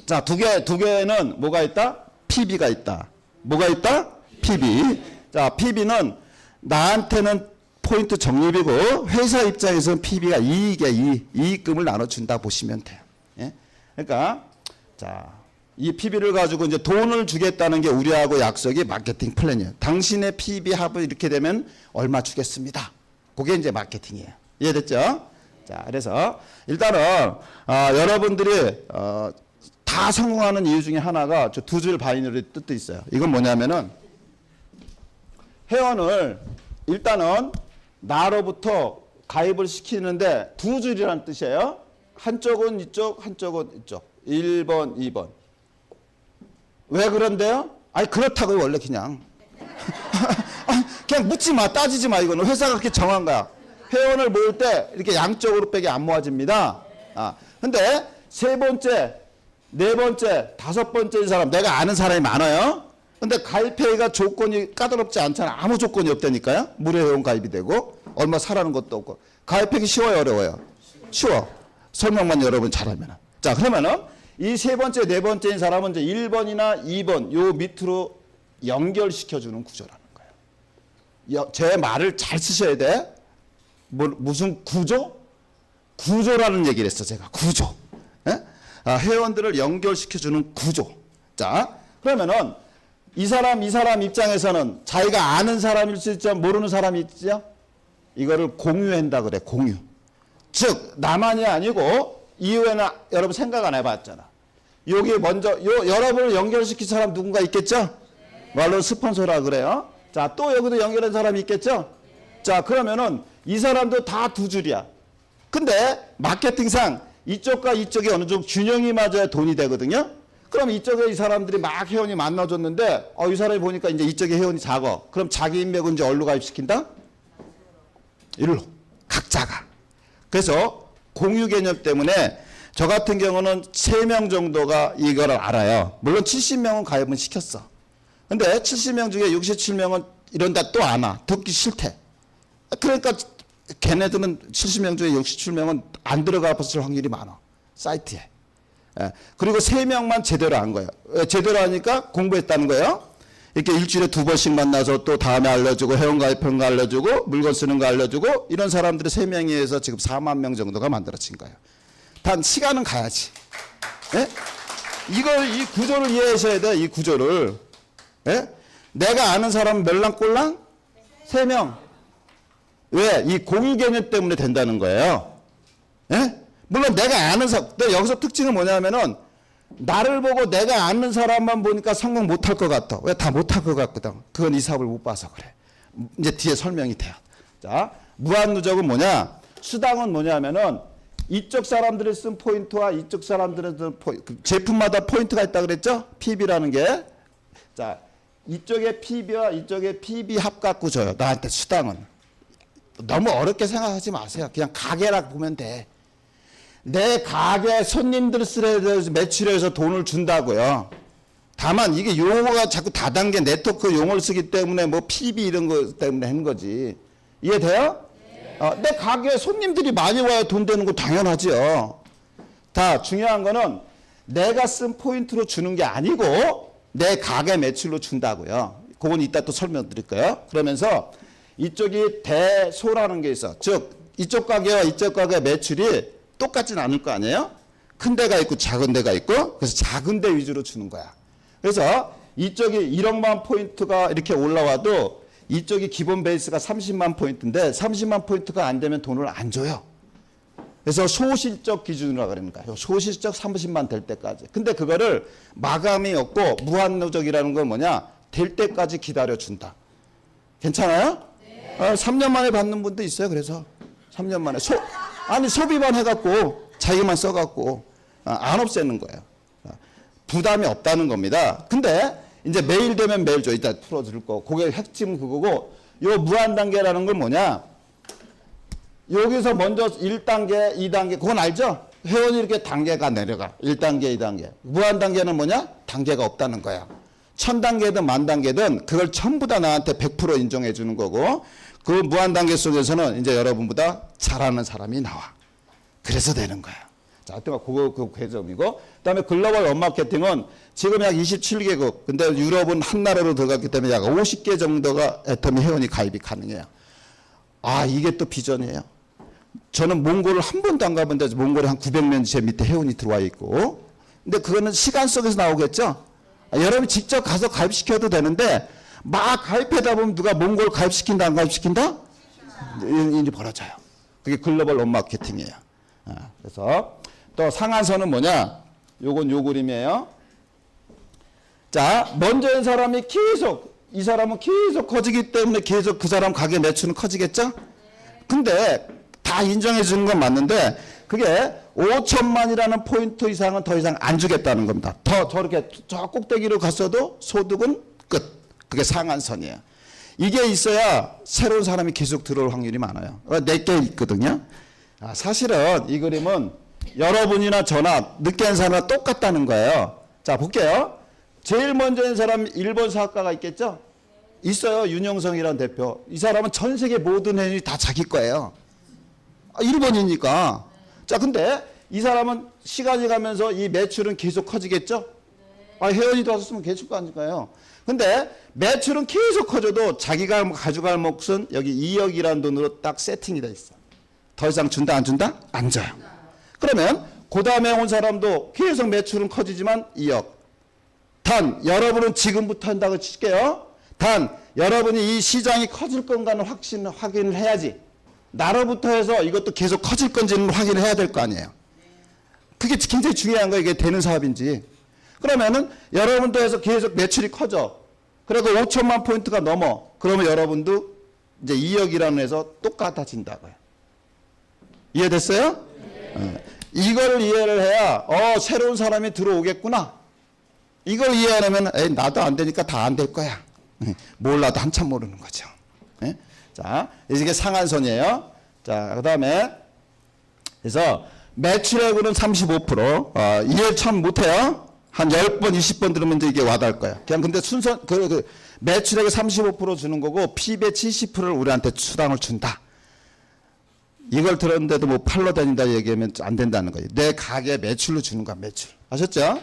자, 두 개는 뭐가 있다? PB가 있다. 뭐가 있다? PB. 자, PB는 나한테는 포인트 적립이고 회사 입장에서는 PB가 이익이야. 이익금을 나눠준다 보시면 돼요. 예? 그러니까 자, 이 PB를 가지고 이제 돈을 주겠다는 게 우리하고 약속이 마케팅 플랜이에요. 당신의 PB 합을 이렇게 되면 얼마 주겠습니다. 그게 이제 마케팅이에요. 이해됐죠? 자, 그래서 일단은 여러분들이 다 성공하는 이유 중에 하나가 저 두 줄 바이너리 뜻도 있어요. 이건 뭐냐면은 회원을 일단은 나로부터 가입을 시키는데 두 줄이라는 뜻이에요. 한쪽은 이쪽, 한쪽은 이쪽. 1번, 2번. 왜 그런데요? 아니 그렇다고요. 원래 그냥. 그냥 묻지 마. 따지지 마. 이거는 회사가 그렇게 정한 거야. 회원을 모을 때 이렇게 양쪽으로 빼게 안 모아집니다. 근데 세 번째, 네 번째, 다섯 번째인 사람 내가 아는 사람이 많아요. 근데 가입회의가 조건이 까다롭지 않잖아. 아무 조건이 없다니까요. 무료 회원 가입이 되고 얼마 사라는 것도 없고. 가입하기 쉬워요, 어려워요? 쉬워. 설명만 여러분 잘하면. 자, 그러면은 이 세 번째, 네 번째인 사람은 이제 1번이나 2번 요 밑으로 연결시켜주는 구조라는 거예요. 제 말을 잘 쓰셔야 돼. 무슨 구조? 구조라는 얘기를 했어, 제가. 구조. 예? 회원들을 연결시켜주는 구조. 자, 그러면은 이 사람 입장에서는 자기가 아는 사람일 수 있죠, 모르는 사람이 있죠? 이거를 공유한다 그래, 공유. 즉, 나만이 아니고, 이후에는 여러분 생각 안 해봤잖아. 여기 먼저, 여러분을 연결시킨 사람 누군가 있겠죠? 말로 스폰서라 그래요. 자, 또 여기도 연결한 사람이 있겠죠? 자, 그러면은 이 사람도 다 두 줄이야. 근데 마케팅상 이쪽과 이쪽이 어느 정도 균형이 맞아야 돈이 되거든요. 그럼 이쪽에 이 사람들이 막 회원이 만나줬는데 이 사람이 보니까 이제 이쪽에 회원이 작아. 그럼 자기 인맥은 이제 어디로 가입시킨다? 일로. 각자가. 그래서 공유 개념 때문에 저 같은 경우는 3명 정도가 이거를 알아요. 물론 70명은 가입은 시켰어. 근데 70명 중에 67명은 이런다 또 안 와. 듣기 싫대. 그러니까 걔네들은 70명 중에 67명은 안 들어가 봤을 확률이 많아. 사이트에. 예. 그리고 3명만 제대로 한 거예요. 제대로 하니까 공부했다는 거예요. 이렇게 일주일에 2번씩 만나서 또 다음에 알려주고 회원 가입하는 거 알려주고 물건 쓰는 거 알려주고 이런 사람들이 3명이 해서 지금 4만 명 정도가 만들어진 거예요. 단 시간은 가야지. 예? 이 구조를 이해하셔야 돼. 이 구조를. 예? 내가 아는 사람 몇 랑 꼴랑? 3명. 왜? 이 공유 개념 때문에 된다는 거예요. 예? 물론 내가 아는 사람, 여기서 특징은 뭐냐면은 나를 보고 내가 아는 사람만 보니까 성공 못할 것 같아. 왜? 다 못할 것 같거든. 그건 이 사업을 못 봐서 그래. 이제 뒤에 설명이 돼요. 자, 무한누적은 뭐냐? 수당은 뭐냐면은 이쪽 사람들이 쓴 포인트와 이쪽 사람들이 쓴 포인트, 제품마다 포인트가 있다 그랬죠? PB라는 게. 자, 이쪽에 PB와 이쪽에 PB 합 갖고 줘요. 나한테 수당은. 너무 어렵게 생각하지 마세요. 그냥 가게라고 보면 돼. 내 가게 손님들 쓰레기 매출해서 돈을 준다고요. 다만 이게 용어가 자꾸 다단계 네트워크 용어를 쓰기 때문에 뭐 PB 이런 거 때문에 한 거지. 이해돼요? 내 가게에 손님들이 많이 와야 돈 되는 거 당연하지요. 다 중요한 거는 내가 쓴 포인트로 주는 게 아니고 내 가게 매출로 준다고요. 그건 이따 또 설명드릴 거예요. 그러면서 이쪽이 대소라는 게 있어. 즉 이쪽 가게와 이쪽 가게 매출이 똑같진 않을 거 아니에요? 큰 데가 있고 작은 데가 있고 그래서 작은 데 위주로 주는 거야. 그래서 이쪽이 1억만 포인트가 이렇게 올라와도 이쪽이 기본 베이스가 30만 포인트인데 30만 포인트가 안 되면 돈을 안 줘요. 그래서 소실적 기준이라고 그러는 거예요. 소실적 30만 될 때까지. 근데 그거를 마감이 없고 무한누적이라는 건 뭐냐? 될 때까지 기다려준다. 괜찮아요? 네. 3년 만에 받는 분도 있어요. 그래서 3년 만에 소비만 해갖고 자기만 써갖고 안 없애는 거예요. 부담이 없다는 겁니다. 근데 이제 매일 되면 매일 줘. 이따 풀어줄 거. 그게 핵심 그거고 요 무한단계라는 건 뭐냐? 여기서 먼저 1단계, 2단계 그건 알죠? 회원이 이렇게 단계가 내려가. 1단계, 2단계. 무한단계는 뭐냐? 단계가 없다는 거야. 1000단계든 10,000단계든 그걸 전부 다 나한테 100% 인정해 주는 거고 그 무한단계 속에서는 이제 여러분보다 잘하는 사람이 나와. 그래서 되는 거야. 자, 하여튼 그 개점이고 그 다음에 글로벌 원마케팅은 지금 약 27개국 근데 유럽은 한 나라로 들어갔기 때문에 약 50개 정도가 애터미 회원이 가입이 가능해요. 아, 이게 또 비전이에요. 저는 몽골을 한 번도 안 가본데 몽골에 한 900명 제 밑에 회원이 들어와 있고 근데 그거는 시간 속에서 나오겠죠. 여러분이 직접 가서 가입시켜도 되는데 막 가입하다 보면 누가 몽골 가입시킨다 안 가입시킨다? 일이 벌어져요. 그게 글로벌 원마케팅이에요. 그래서 또 상한선은 뭐냐? 요건 요 그림이에요. 자, 먼저 한 사람이 계속 이 사람은 계속 커지기 때문에 계속 그 사람 가게 매출은 커지겠죠? 근데 다 인정해 주는 건 맞는데 그게 5천만이라는 포인트 이상은 더 이상 안 주겠다는 겁니다. 더 저렇게 저 꼭대기로 갔어도 소득은 끝. 그게 상한선이에요. 이게 있어야 새로운 사람이 계속 들어올 확률이 많아요. 내게 있거든요. 사실은 이 그림은 여러분이나 저나 늦게 한 사람과 똑같다는 거예요. 자, 볼게요. 제일 먼저 한 사람 일본 사학과가 있겠죠? 있어요. 윤영성이라는 대표. 이 사람은 전 세계 모든 회원이 다 자기 거예요. 일본이니까. 자, 근데 이 사람은 시간이 가면서 이 매출은 계속 커지겠죠? 회원이 들어왔으면 계속 가니까요. 근데 매출은 계속 커져도 자기가 가져갈 몫은 여기 2억이라는 돈으로 딱 세팅이 돼 있어. 더 이상 준다 안 준다? 안 줘요. 그러면 그 다음에 온 사람도 계속 매출은 커지지만 2억. 단 여러분은 지금부터 한다고 칠게요. 단 여러분이 이 시장이 커질 건가는 확인을 해야지. 나로부터 해서 이것도 계속 커질 건지는 확인을 해야 될 거 아니에요. 그게 굉장히 중요한 거예요. 이게 되는 사업인지. 그러면은 여러분도 해서 계속 매출이 커져. 그리고 5천만 포인트가 넘어. 그러면 여러분도 이제 2억이라는 해서 똑같아진다고요. 이해됐어요? 네. 이걸 이해를 해야 새로운 사람이 들어오겠구나. 이걸 이해하려면 나도 안 되니까 다 안 될 거야. 몰라도 한참 모르는 거죠. 네? 자, 이게 상한선이에요. 자, 그 다음에 그래서 매출액은 35%. 이해 참 못해요. 한 10번, 20번 들으면 이제 이게 와닿을 거야. 그냥 근데 순서, 매출액의 35% 주는 거고, PB의 70%를 우리한테 수당을 준다. 이걸 들었는데도 뭐 팔러 다닌다 얘기하면 안 된다는 거예요. 내 가게 매출로 주는 거야, 매출. 아셨죠?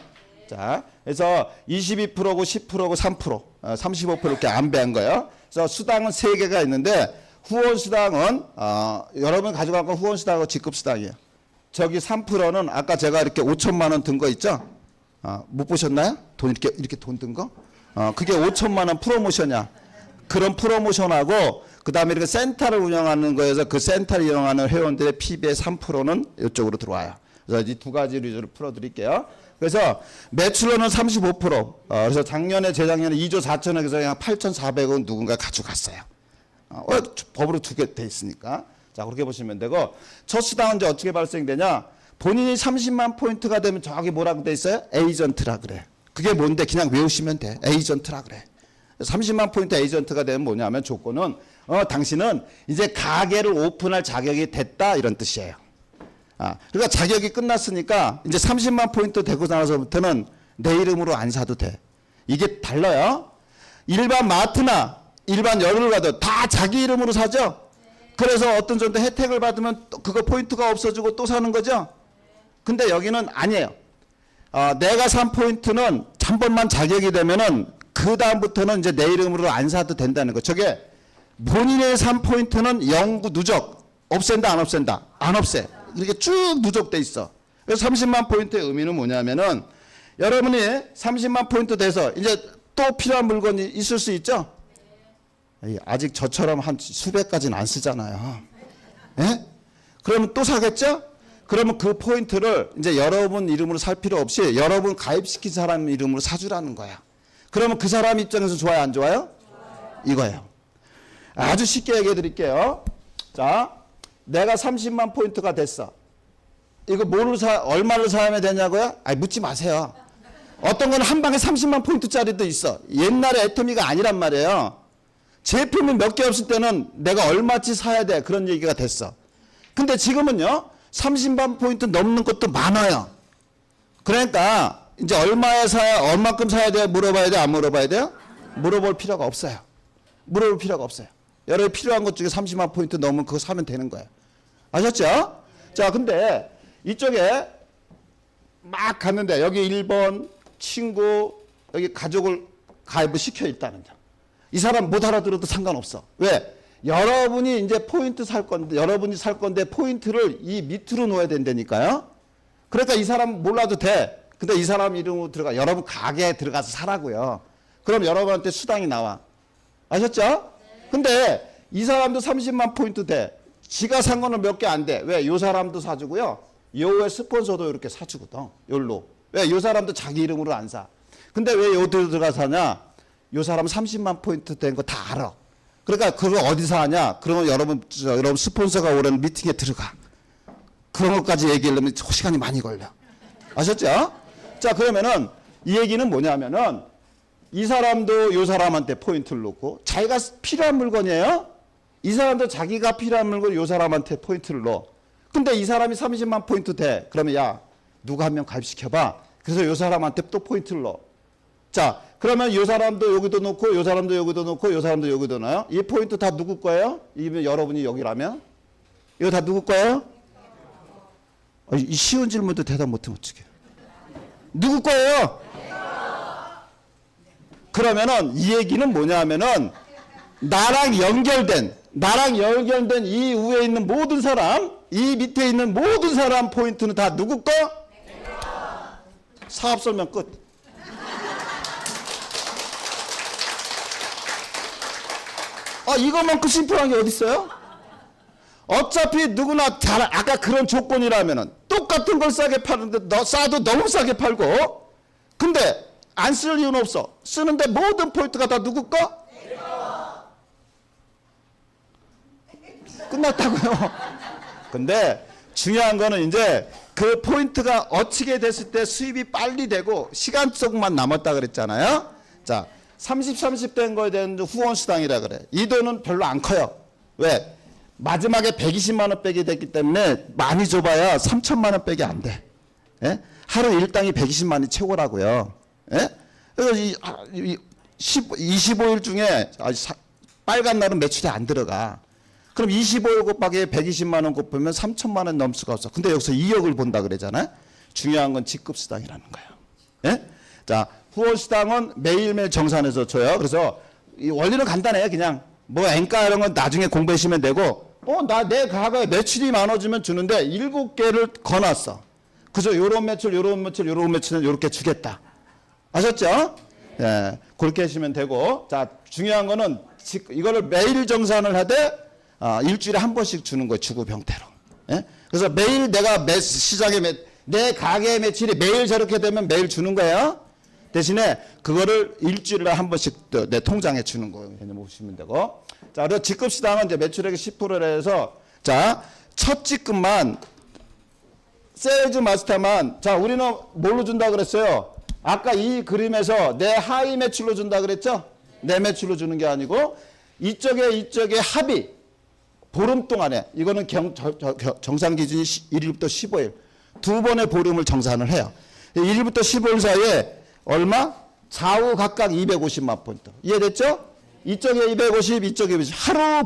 자, 그래서 22%고 10%고 3%, 35% 이렇게 안배한 거예요. 그래서 수당은 3개가 있는데, 후원 수당은, 여러분 가져갈 건 후원 수당하고 직급 수당이에요. 저기 3%는 아까 제가 이렇게 5천만 원 든 거 있죠? 못 보셨나요? 돈 이렇게 돈 든 거? 그게 5천만 원 프로모션이야. 그런 프로모션하고 그 다음에 이렇게 센터를 운영하는 거에서 그 센터를 이용하는 회원들의 PB의 3%는 이쪽으로 들어와요. 그래서 이 두 가지 위주로 풀어드릴게요. 그래서 매출로는 35%. 그래서 작년에 재작년에 2조 4천억에서 그냥 8,400원 누군가 가져갔어요. 법으로 두 개 돼 있으니까. 자, 그렇게 보시면 되고, 첫 수당은 이제 어떻게 발생되냐? 본인이 30만 포인트가 되면 저기 뭐라고 돼 있어요? 에이전트라 그래. 그게 뭔데? 그냥 외우시면 돼. 에이전트라 그래. 30만 포인트 에이전트가 되면 뭐냐면 조건은 당신은 이제 가게를 오픈할 자격이 됐다 이런 뜻이에요. 그러니까 자격이 끝났으니까 이제 30만 포인트 되고 나서부터는 내 이름으로 안 사도 돼. 이게 달라요. 일반 마트나 일반 열을 가도 다 자기 이름으로 사죠. 그래서 어떤 정도 혜택을 받으면 또 그거 포인트가 없어지고 또 사는 거죠. 근데 여기는 아니에요. 내가 산 포인트는 한 번만 자격이 되면은 그 다음부터는 이제 내 이름으로 안 사도 된다는 거. 저게 본인의 산 포인트는 영구 누적. 없앤다 안 없앤다? 안 없애. 이렇게 쭉 누적돼 있어. 그래서 30만 포인트의 의미는 뭐냐면은 여러분이 30만 포인트 돼서 이제 또 필요한 물건이 있을 수 있죠? 아직 저처럼 한 수백 가지는 안 쓰잖아요. 예? 그러면 또 사겠죠? 그러면 그 포인트를 이제 여러분 이름으로 살 필요 없이 여러분 가입시킨 사람 이름으로 사주라는 거야. 그러면 그 사람 입장에서 좋아요, 안 좋아요? 이거예요. 아주 쉽게 얘기해 드릴게요. 자, 내가 30만 포인트가 됐어. 이거 얼마를 사면 되냐고요? 묻지 마세요. 어떤 건 한 방에 30만 포인트짜리도 있어. 옛날에 애터미가 아니란 말이에요. 제품이 몇 개 없을 때는 내가 얼마치 사야 돼. 그런 얘기가 됐어. 근데 지금은요, 30만 포인트 넘는 것도 많아요. 그러니까 이제 얼마큼 사야 돼요? 물어봐야 돼요? 안 물어봐야 돼요? 물어볼 필요가 없어요. 물어볼 필요가 없어요. 여러분이 필요한 것 중에 30만 포인트 넘으면 그거 사면 되는 거예요. 아셨죠? 자, 근데 이쪽에 막 갔는데 여기 1번 친구, 여기 가족을 가입을 시켜 있다는 점. 이 사람 못 알아들어도 상관없어. 왜? 여러분이 이제 포인트 살 건데, 여러분이 살 건데 포인트를 이 밑으로 놓아야 된다니까요. 그러니까 이 사람 몰라도 돼. 근데 이 사람 이름으로 들어가. 여러분 가게에 들어가서 사라고요. 그럼 여러분한테 수당이 나와. 아셨죠? 근데 이 사람도 30만 포인트 돼. 지가 산 거는 몇 개 안 돼. 왜? 요 사람도 사주고요. 요의 스폰서도 이렇게 사주거든. 요로. 왜? 요 사람도 자기 이름으로 안 사. 근데 왜 요들 들어가 사냐? 요 사람 30만 포인트 된 거 다 알아. 그러니까 그걸 어디서 하냐? 그러면 여러분 스폰서가 오는 미팅에 들어가. 그런 것까지 얘기하려면 시간이 많이 걸려. 아셨죠? 자, 그러면은 이 얘기는 뭐냐면은 이 사람도 요 사람한테 포인트를 놓고 자기가 필요한 물건이에요. 이 사람도 자기가 필요한 물건 요 사람한테 포인트를 넣어. 근데 이 사람이 30만 포인트 돼. 그러면 야, 누가 한 명 가입시켜봐. 그래서 요 사람한테 또 포인트를 넣어. 자, 그러면 요 사람도 여기도 놓고 요 사람도 여기도 놓고 요 사람도 여기도 넣어요. 이 포인트 다 누구 거예요? 이면 여러분이 여기라면? 이거 다 누구 거예요? 이 쉬운 질문도 대답 못하면 어떡해. 누구 거예요? 그러면은 이 얘기는 뭐냐면은 나랑 연결된 이 위에 있는 모든 사람, 이 밑에 있는 모든 사람 포인트는 다 누구 거? 사업 설명 끝. 이것만큼 심플한 게 어디 있어요? 어차피 누구나 아까 그런 조건이라면은 똑같은 걸 싸게 파는데 싸도 너무 싸게 팔고, 근데 안 쓸 이유는 없어. 쓰는데 모든 포인트가 다 누구 거? 끝났다고요. 근데 중요한 거는 이제 그 포인트가 어치게 됐을 때 수입이 빨리 되고 시간 조금만 남았다 그랬잖아요. 자, 30 된 거에 대한 후원 수당이라 그래. 이 돈은 별로 안 커요. 왜? 마지막에 120만 원 빼기 됐기 때문에 많이 줘봐야 3천만 원 빼기 안 돼. 예? 하루 일당이 120만 원이 최고라고요. 예? 그래서 25일 중에 빨간 날은 매출이 안 들어가. 그럼 25일 곱하기 120만 원 곱하면 3천만 원 넘을 수가 없어. 근데 여기서 2억을 본다 그러잖아요. 중요한 건 직급수당이라는 거예요. 예? 자, 후원수당은 매일매일 정산해서 줘요. 그래서 이 원리는 간단해요. 그냥 뭐 엔가 이런 건 나중에 공부하시면 되고, 내 가게에 매출이 많아지면 주는데 7개를 거놨어. 그래서 요런 매출, 요런 매출, 요런 매출은 요렇게 주겠다. 아셨죠? 예, 그렇게 하시면 되고. 자, 중요한 거는 이거를 매일 정산을 하되 일주일에 한 번씩 주는 거예요. 주급 형태로. 예? 그래서 매일 내가 시장에 내 가게의 매출이 매일 저렇게 되면 매일 주는 거예요. 대신에 그거를 일주일에 한 번씩 내 통장에 주는 거예요. 그냥 보시면 되고. 자, 그리고 직급시당은 이제 매출액의 10%를 해서 자, 첫 직급만 세일즈 마스터만 자, 우리는 뭘로 준다 그랬어요? 아까 이 그림에서 내 하위 매출로 준다 그랬죠? 내 매출로 주는 게 아니고 이쪽에 합의 보름 동안에 이거는 정산 기준이 1일부터 15일 두 번의 보름을 정산을 해요. 1일부터 15일 사이에 얼마? 좌우 각각 250만 포인트. 이해됐죠? 이쪽에 250, 이쪽에 250. 하루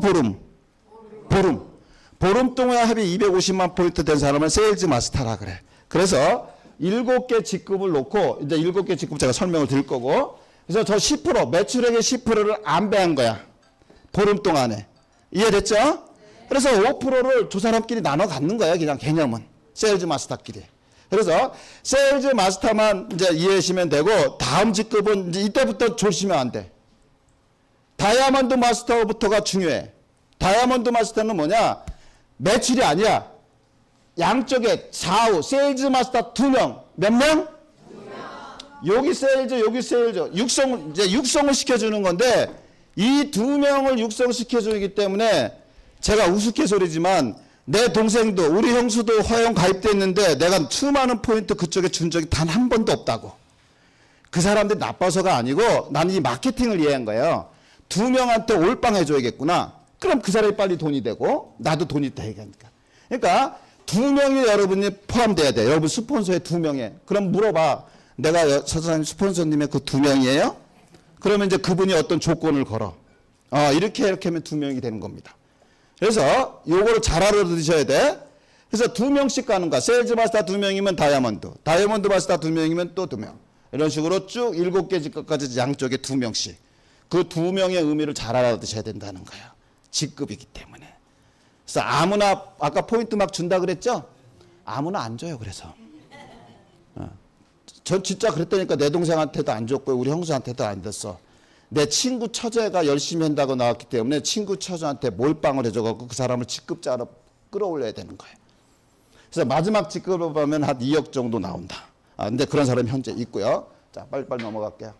보름 동안 합의 250만 포인트 된 사람을 세일즈 마스터라 그래. 그래서 7개 직급을 놓고 이제 7개 직급 제가 설명을 드릴 거고 그래서 저 10% 매출액의 10%를 안배한 거야. 보름 동안에. 이해됐죠? 그래서 5%를 두 사람끼리 나눠 갖는 거야. 그냥 개념은. 세일즈 마스터끼리. 그래서 세일즈 마스터만 이제 이해하시면 되고 다음 직급은 이제 이때부터 조심하면 안 돼. 다이아몬드 마스터부터가 중요해. 다이아몬드 마스터는 뭐냐? 매출이 아니야. 양쪽에 좌우 세일즈 마스터 2명. 몇 명? 2명. 여기 세일즈, 여기 세일즈. 육성을 시켜주는 건데 이 2명을 육성시켜주기 때문에 제가 우스갯소리지만 내 동생도 우리 형수도 화영 가입됐는데 내가 수많은 포인트 그쪽에 준 적이 단 한 번도 없다고. 그 사람들이 나빠서가 아니고 나는 이 마케팅을 이해한 거예요. 2명한테 올빵 해줘야겠구나. 그럼 그 사람이 빨리 돈이 되고 나도 돈이 되니까. 그러니까 2명이 여러분이 포함돼야 돼. 여러분 스폰서에 2명에. 그럼 물어봐. 내가 사장님 스폰서님의 그 2명이에요? 그러면 이제 그분이 어떤 조건을 걸어. 이렇게 하면 2명이 되는 겁니다. 그래서 요거를 잘 알아두셔야 돼. 그래서 2명씩 가는 거야. 세일즈 마스터 2명이면 다이아몬드 마스터 2명이면 또 2명. 이런 식으로 쭉 7개 직급까지 양쪽에 2명씩. 그 2명의 의미를 잘 알아두셔야 된다는 거야. 직급이기 때문에. 그래서 아무나 아까 포인트 막 준다 그랬죠? 아무나 안 줘요. 그래서. 전 진짜 그랬다니까 내 동생한테도 안 줬고 우리 형수한테도 안 줬어. 내 친구 처제가 열심히 한다고 나왔기 때문에 친구 처제한테 몰빵을 해줘갖고 그 사람을 직급자로 끌어올려야 되는 거예요. 그래서 마지막 직급을 보면 한 2억 정도 나온다. 근데 그런 사람이 현재 있고요. 자, 빨리빨리 넘어갈게요.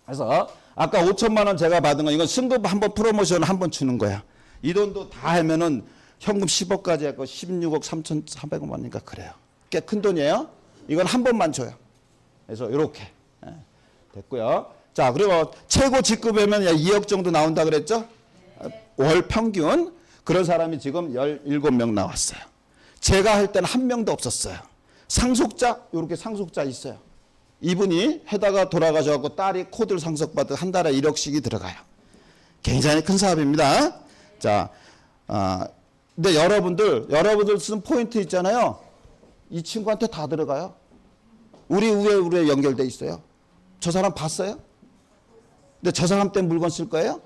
그래서 아까 5천만 원 제가 받은 거 이건 승급 한번 프로모션 한번 주는 거야. 이 돈도 다 하면은 현금 10억까지 하고 16억 3,300만 원인가 그래요. 꽤 큰 돈이에요. 이건 한 번만 줘요. 그래서 이렇게 됐고요. 자, 그리고 최고 직급이면 2억 정도 나온다 그랬죠? 월 평균. 그런 사람이 지금 17명 나왔어요. 제가 할 때는 한 명도 없었어요. 상속자, 이렇게 상속자 있어요. 이분이 해다가 돌아가셔서 딸이 코드를 상속받아 한 달에 1억씩이 들어가요. 굉장히 큰 사업입니다. 자, 근데 여러분들 쓴 포인트 있잖아요. 이 친구한테 다 들어가요. 우리 위에 연결돼 있어요. 저 사람 봤어요? 근데 저 사람 때문에 물건 쓸 거예요?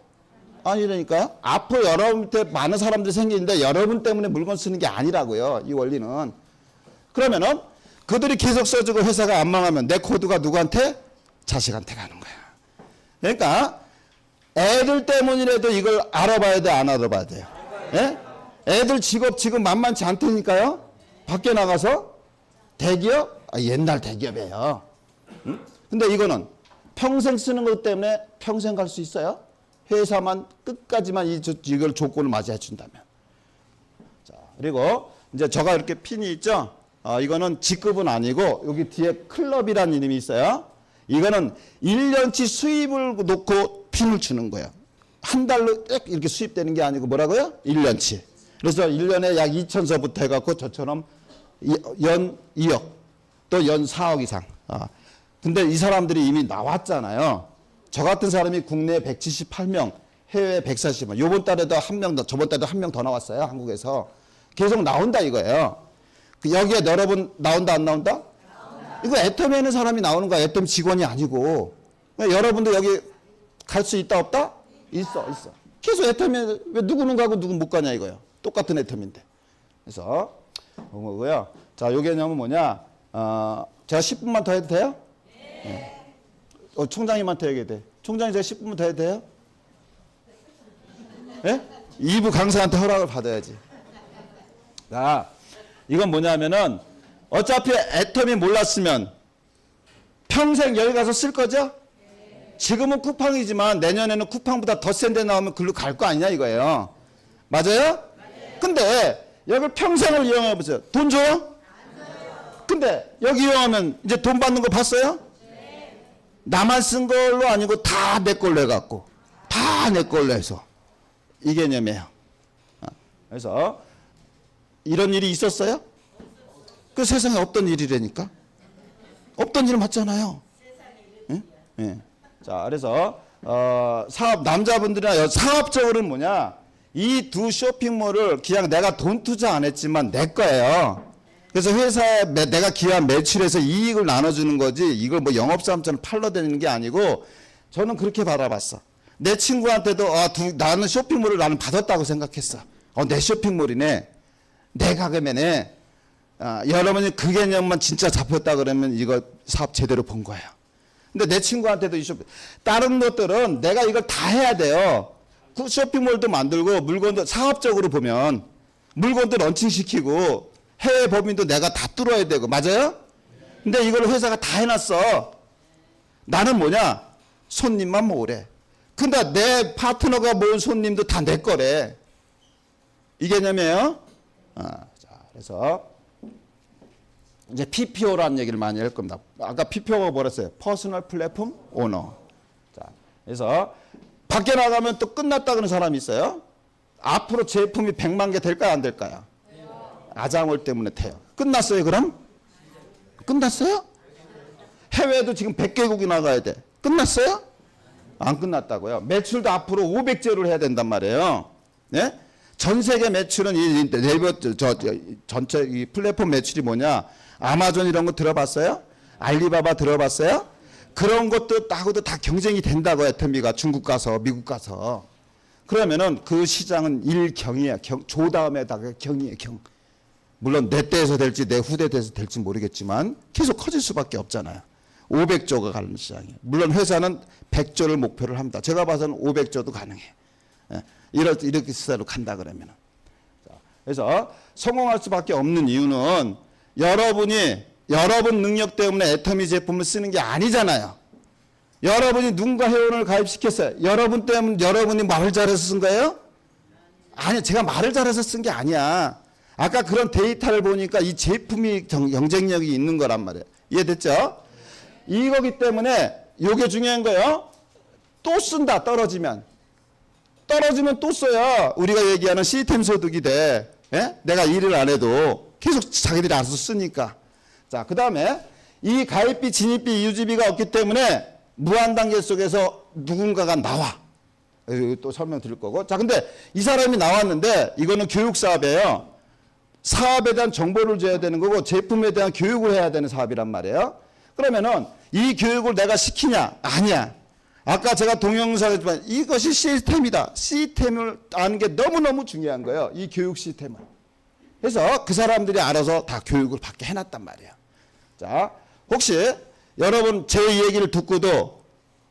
아니라니까요. 앞으로 여러분한테 많은 사람들이 생기는데 여러분 때문에 물건 쓰는 게 아니라고요. 이 원리는. 그러면은 그들이 계속 써주고 회사가 안 망하면 내 코드가 누구한테? 자식한테 가는 거야. 그러니까 애들 때문이라도 이걸 알아봐야 돼, 안 알아봐야 돼요? 예? 애들 직업 지금 만만치 않다니까요. 밖에 나가서 대기업? 옛날 대기업이에요. 응? 근데 이거는 평생 쓰는 것 때문에 평생 갈 수 있어요? 회사만 끝까지만 이걸 조건을 맞이해 준다면. 자, 그리고 이제 저가 이렇게 핀이 있죠? 이거는 직급은 아니고 여기 뒤에 클럽이라는 이름이 있어요. 이거는 1년치 수입을 놓고 핀을 주는 거예요. 한 달로 딱 이렇게 수입되는 게 아니고 뭐라고요? 1년치. 그래서 1년에 약 2천서부터 해갖고 저처럼 연 2억 또 연 4억 이상. 근데 이 사람들이 이미 나왔잖아요. 저 같은 사람이 국내에 178명, 해외에 140명. 요번 달에도 한 명 더, 저번 달에도 한 명 더 나왔어요. 한국에서. 계속 나온다 이거예요. 여기에 여러분 나온다 안 나온다? 나온다. 이거 애텀에 있는 사람이 나오는 거야. 애텀 직원이 아니고. 여러분도 여기 갈 수 있다 없다? 있어. 계속 애텀에 왜 누구는 가고 누구는 못 가냐 이거예요. 똑같은 애텀인데. 그래서 뭐고요. 자, 요 개념은 뭐냐? 제가 10분만 더 해도 돼요? 네. 총장님한테 얘기해야 돼. 총장님 제가 10분만 더 해도 돼요? 예? 2부 강사한테 허락을 받아야지. 자, 이건 뭐냐면은 어차피 애텀이 몰랐으면 평생 여기 가서 쓸 거죠? 지금은 쿠팡이지만 내년에는 쿠팡보다 더 센 데 나오면 글로 갈 거 아니냐 이거예요. 맞아요? 근데 여기 평생을 이용해 보세요. 돈 줘요? 근데 여기 이용하면 이제 돈 받는 거 봤어요? 나만 쓴 걸로 아니고 다 내 걸로 해갖고 다 내 걸로 해서 이 개념이에요. 그래서 이런 일이 있었어요? 그 세상에 없던 일이라니까. 없던 일 맞잖아요. 예? 예. 자, 그래서 사업 남자분들이나 사업적으로는 뭐냐? 이 두 쇼핑몰을 그냥 내가 돈 투자 안 했지만 내 거예요. 그래서 회사에 내가 기한 매출에서 이익을 나눠주는 거지 이걸 뭐 영업사원처럼 팔러 다니는 게 아니고 저는 그렇게 바라봤어. 내 친구한테도 나는 쇼핑몰을 나는 받았다고 생각했어. 내 쇼핑몰이네. 내 가게면에 여러분이 그 개념만 진짜 잡혔다 그러면 이거 사업 제대로 본 거예요. 근데 내 친구한테도 이 쇼핑 다른 것들은 내가 이걸 다 해야 돼요. 그 쇼핑몰도 만들고 물건도 사업적으로 보면 물건도 런칭시키고 해외 법인도 내가 다 뚫어야 되고 맞아요? 근데 이걸 회사가 다 해놨어. 나는 뭐냐? 손님만 모으래. 근데 내 파트너가 모은 손님도 다 내 거래. 이 개념이에요. 자, 그래서 이제 PPO라는 얘기를 많이 할 겁니다. 아까 PPO가 뭐랬어요? 퍼스널 플랫폼 오너. 자, 그래서 밖에 나가면 또 끝났다 그러는 사람이 있어요. 앞으로 제품이 100만 개 될까요? 안 될까요? 아장월 때문에 돼요. 끝났어요 그럼? 끝났어요? 해외도 지금 100개국이 나가야 돼. 끝났어요? 안 끝났다고요. 매출도 앞으로 500조를 해야 된단 말이에요. 네? 전 세계 매출은 이 네이버 전체 이 플랫폼 매출이 뭐냐? 아마존 이런 거 들어봤어요? 알리바바 들어봤어요? 그런 것도 하고도 다 경쟁이 된다고 애터미가 중국 가서 미국 가서. 그러면은 그 시장은 일경이야. 조 다음에다가 경이에요. 경. 물론 내 때에서 될지 내 후대 때에서 될지 모르겠지만 계속 커질 수밖에 없잖아요. 500조가 가는 시장이에요. 물론 회사는 100조를 목표를 합니다. 제가 봐서는 500조도 가능해요. 이렇게 스타일로 간다 그러면은. 그래서 성공할 수밖에 없는 이유는 여러분 능력 때문에 애터미 제품을 쓰는 게 아니잖아요. 여러분이 누군가 회원을 가입시켰어요. 여러분 때문에 여러분이 말을 잘해서 쓴 거예요? 아니, 제가 말을 잘해서 쓴 게 아니야. 아까 그런 데이터를 보니까 이 제품이 경쟁력이 있는 거란 말이에요. 이해됐죠? 이거기 때문에 이게 중요한 거예요. 또 쓴다. 떨어지면 또 써야 우리가 얘기하는 시스템 소득이 돼. 예? 내가 일을 안 해도 계속 자기들이 알아서 쓰니까. 자, 그 다음에 이 가입비, 진입비, 유지비가 없기 때문에 무한 단계 속에서 누군가가 나와. 또 설명드릴 거고. 자, 근데 이 사람이 나왔는데 이거는 교육 사업이에요. 사업에 대한 정보를 줘야 되는 거고 제품에 대한 교육을 해야 되는 사업이란 말이에요. 그러면은 이 교육을 내가 시키냐? 아니야. 아까 제가 동영상에서만 이것이 시스템이다. 시스템을 아는 게 너무너무 중요한 거예요. 이 교육 시스템을. 그래서 그 사람들이 알아서 다 교육을 받게 해놨단 말이에요. 자, 혹시 여러분 제 얘기를 듣고도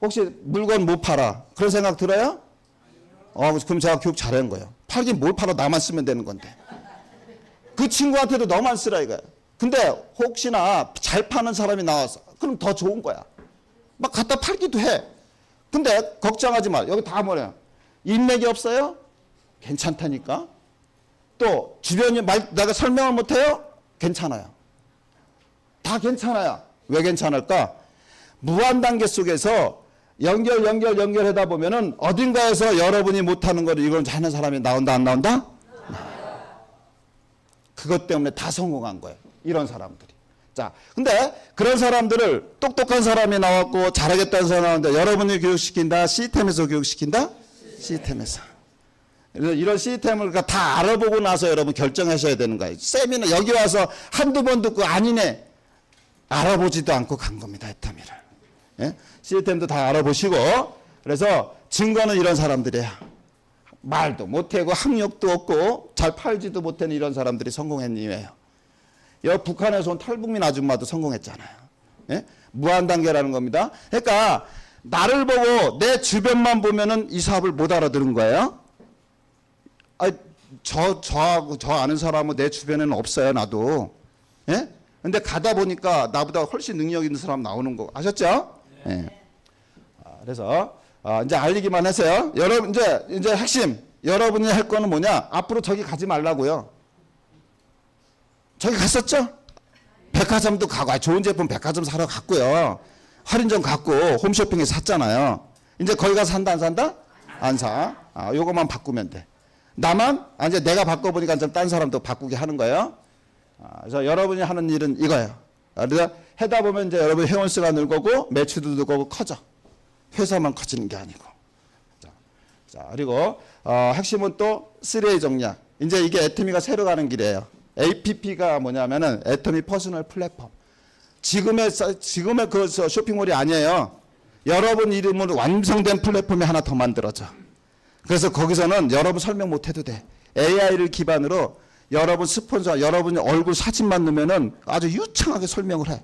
혹시 물건 못 팔아. 그런 생각 들어요? 그럼 제가 교육 잘한 거예요. 팔긴 뭘 팔아. 나만 쓰면 되는 건데. 그 친구한테도 너만 쓰라 이거야. 근데 혹시나 잘 파는 사람이 나와서 그럼 더 좋은 거야. 막 갖다 팔기도 해. 근데 걱정하지 마. 여기 다 뭐래요? 인맥이 없어요? 괜찮다니까. 또 주변이 내가 설명을 못해요? 괜찮아요. 다 괜찮아요. 왜 괜찮을까? 무한 단계 속에서 연결하다 보면은 어딘가에서 여러분이 못하는 거를 이걸 하는 사람이 나온다 안 나온다? 그것 때문에 다 성공한 거예요. 이런 사람들이. 자, 근데 그런 사람들을 똑똑한 사람이 나왔고 잘하겠다는 사람이 나왔는데 여러분이 교육시킨다? 시스템에서 교육시킨다? 시스템에서. 그래서 이런 시스템을 다 알아보고 나서 여러분 결정하셔야 되는 거예요. 세미나 여기 와서 한두 번 듣고 아니네. 알아보지도 않고 간 겁니다. 애터미를. 예? 시스템도 다 알아보시고 그래서 증거는 이런 사람들이야. 말도 못하고 학력도 없고 잘 팔지도 못하는 이런 사람들이 성공한 이유예요. 여기 북한에서 온 탈북민 아줌마도 성공했잖아요. 예? 무한 단계라는 겁니다. 그러니까 나를 보고 내 주변만 보면은 이 사업을 못 알아들은 거예요. 아, 저하고 저 아는 사람은 내 주변에는 없어요, 나도. 예? 근데 가다 보니까 나보다 훨씬 능력 있는 사람 나오는 거 아셨죠? 예. 그래서 이제 알리기만 하세요. 여러분 이제 핵심 여러분이 할 거는 뭐냐? 앞으로 저기 가지 말라고요. 저기 갔었죠? 백화점도 가고 좋은 제품 백화점 사러 갔고요. 할인점 갔고 홈쇼핑에 샀잖아요. 이제 거기 가서 산다 안 산다? 안 사. 요것만 바꾸면 돼. 나만 이제 내가 바꿔보니까 좀 딴 사람도 바꾸게 하는 거예요. 그래서 여러분이 하는 일은 이거예요. 그래서 해다 보면 이제 여러분 회원수가 늘고 매출도 늘고 커져. 회사만 커지는 게 아니고. 자 그리고 핵심은 또 3A 정략. 이제 이게 애터미가 새로 가는 길이에요. APP가 뭐냐면은 애터미 퍼스널 플랫폼. 지금의 그 쇼핑몰이 아니에요. 여러분 이름으로 완성된 플랫폼이 하나 더 만들어져. 그래서 거기서는 여러분 설명 못 해도 돼. AI를 기반으로 여러분 스폰서, 여러분 얼굴 사진만 넣으면은 아주 유창하게 설명을 해.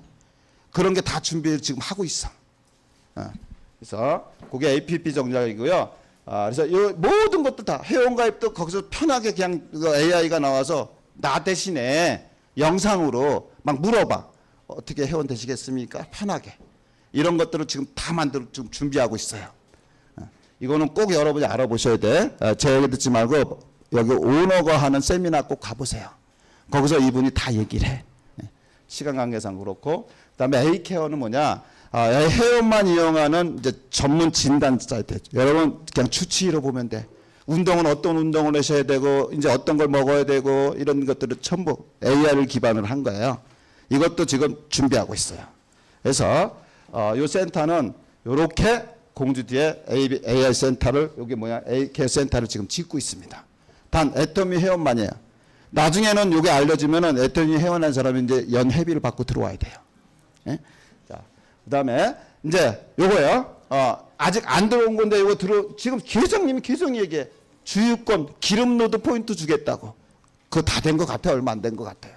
그런 게 다 준비 지금 하고 있어. 그래서 그게 APP 정략이고요. 그래서 이 모든 것도 다 회원가입도 거기서 편하게 그냥 AI가 나와서 나 대신에 영상으로 막 물어봐. 어떻게 회원 되시겠습니까? 편하게. 이런 것들을 지금 다 지금 준비하고 있어요. 이거는 꼭 여러분이 알아보셔야 돼. 제 얘기 듣지 말고 여기 오너가 하는 세미나 꼭 가보세요. 거기서 이분이 다 얘기를 해. 시간 관계상 그렇고. 그다음에 A케어는 뭐냐? 회원만 이용하는 이제 전문 진단 사이트. 여러분 그냥 추치로 보면 돼. 운동은 어떤 운동을 하셔야 되고 이제 어떤 걸 먹어야 되고 이런 것들을 전부 AI를 기반으로 한 거예요. 이것도 지금 준비하고 있어요. 그래서 이 센터는 이렇게 공주 뒤에 AI 센터를 여기 뭐야 A케어 센터를 지금 짓고 있습니다. 단 애터미 회원만이에요. 나중에는 이게 알려지면은 애터미 회원한 사람이 이제 연회비를 받고 들어와야 돼요. 예? 자, 그다음에 이제 요거예요. 아직 안 들어온 건데 이거 지금 계장님이 계속 얘기해. 주유권 기름로드 포인트 주겠다고. 그거 다 된 것 같아요. 얼마 안 된 것 같아요.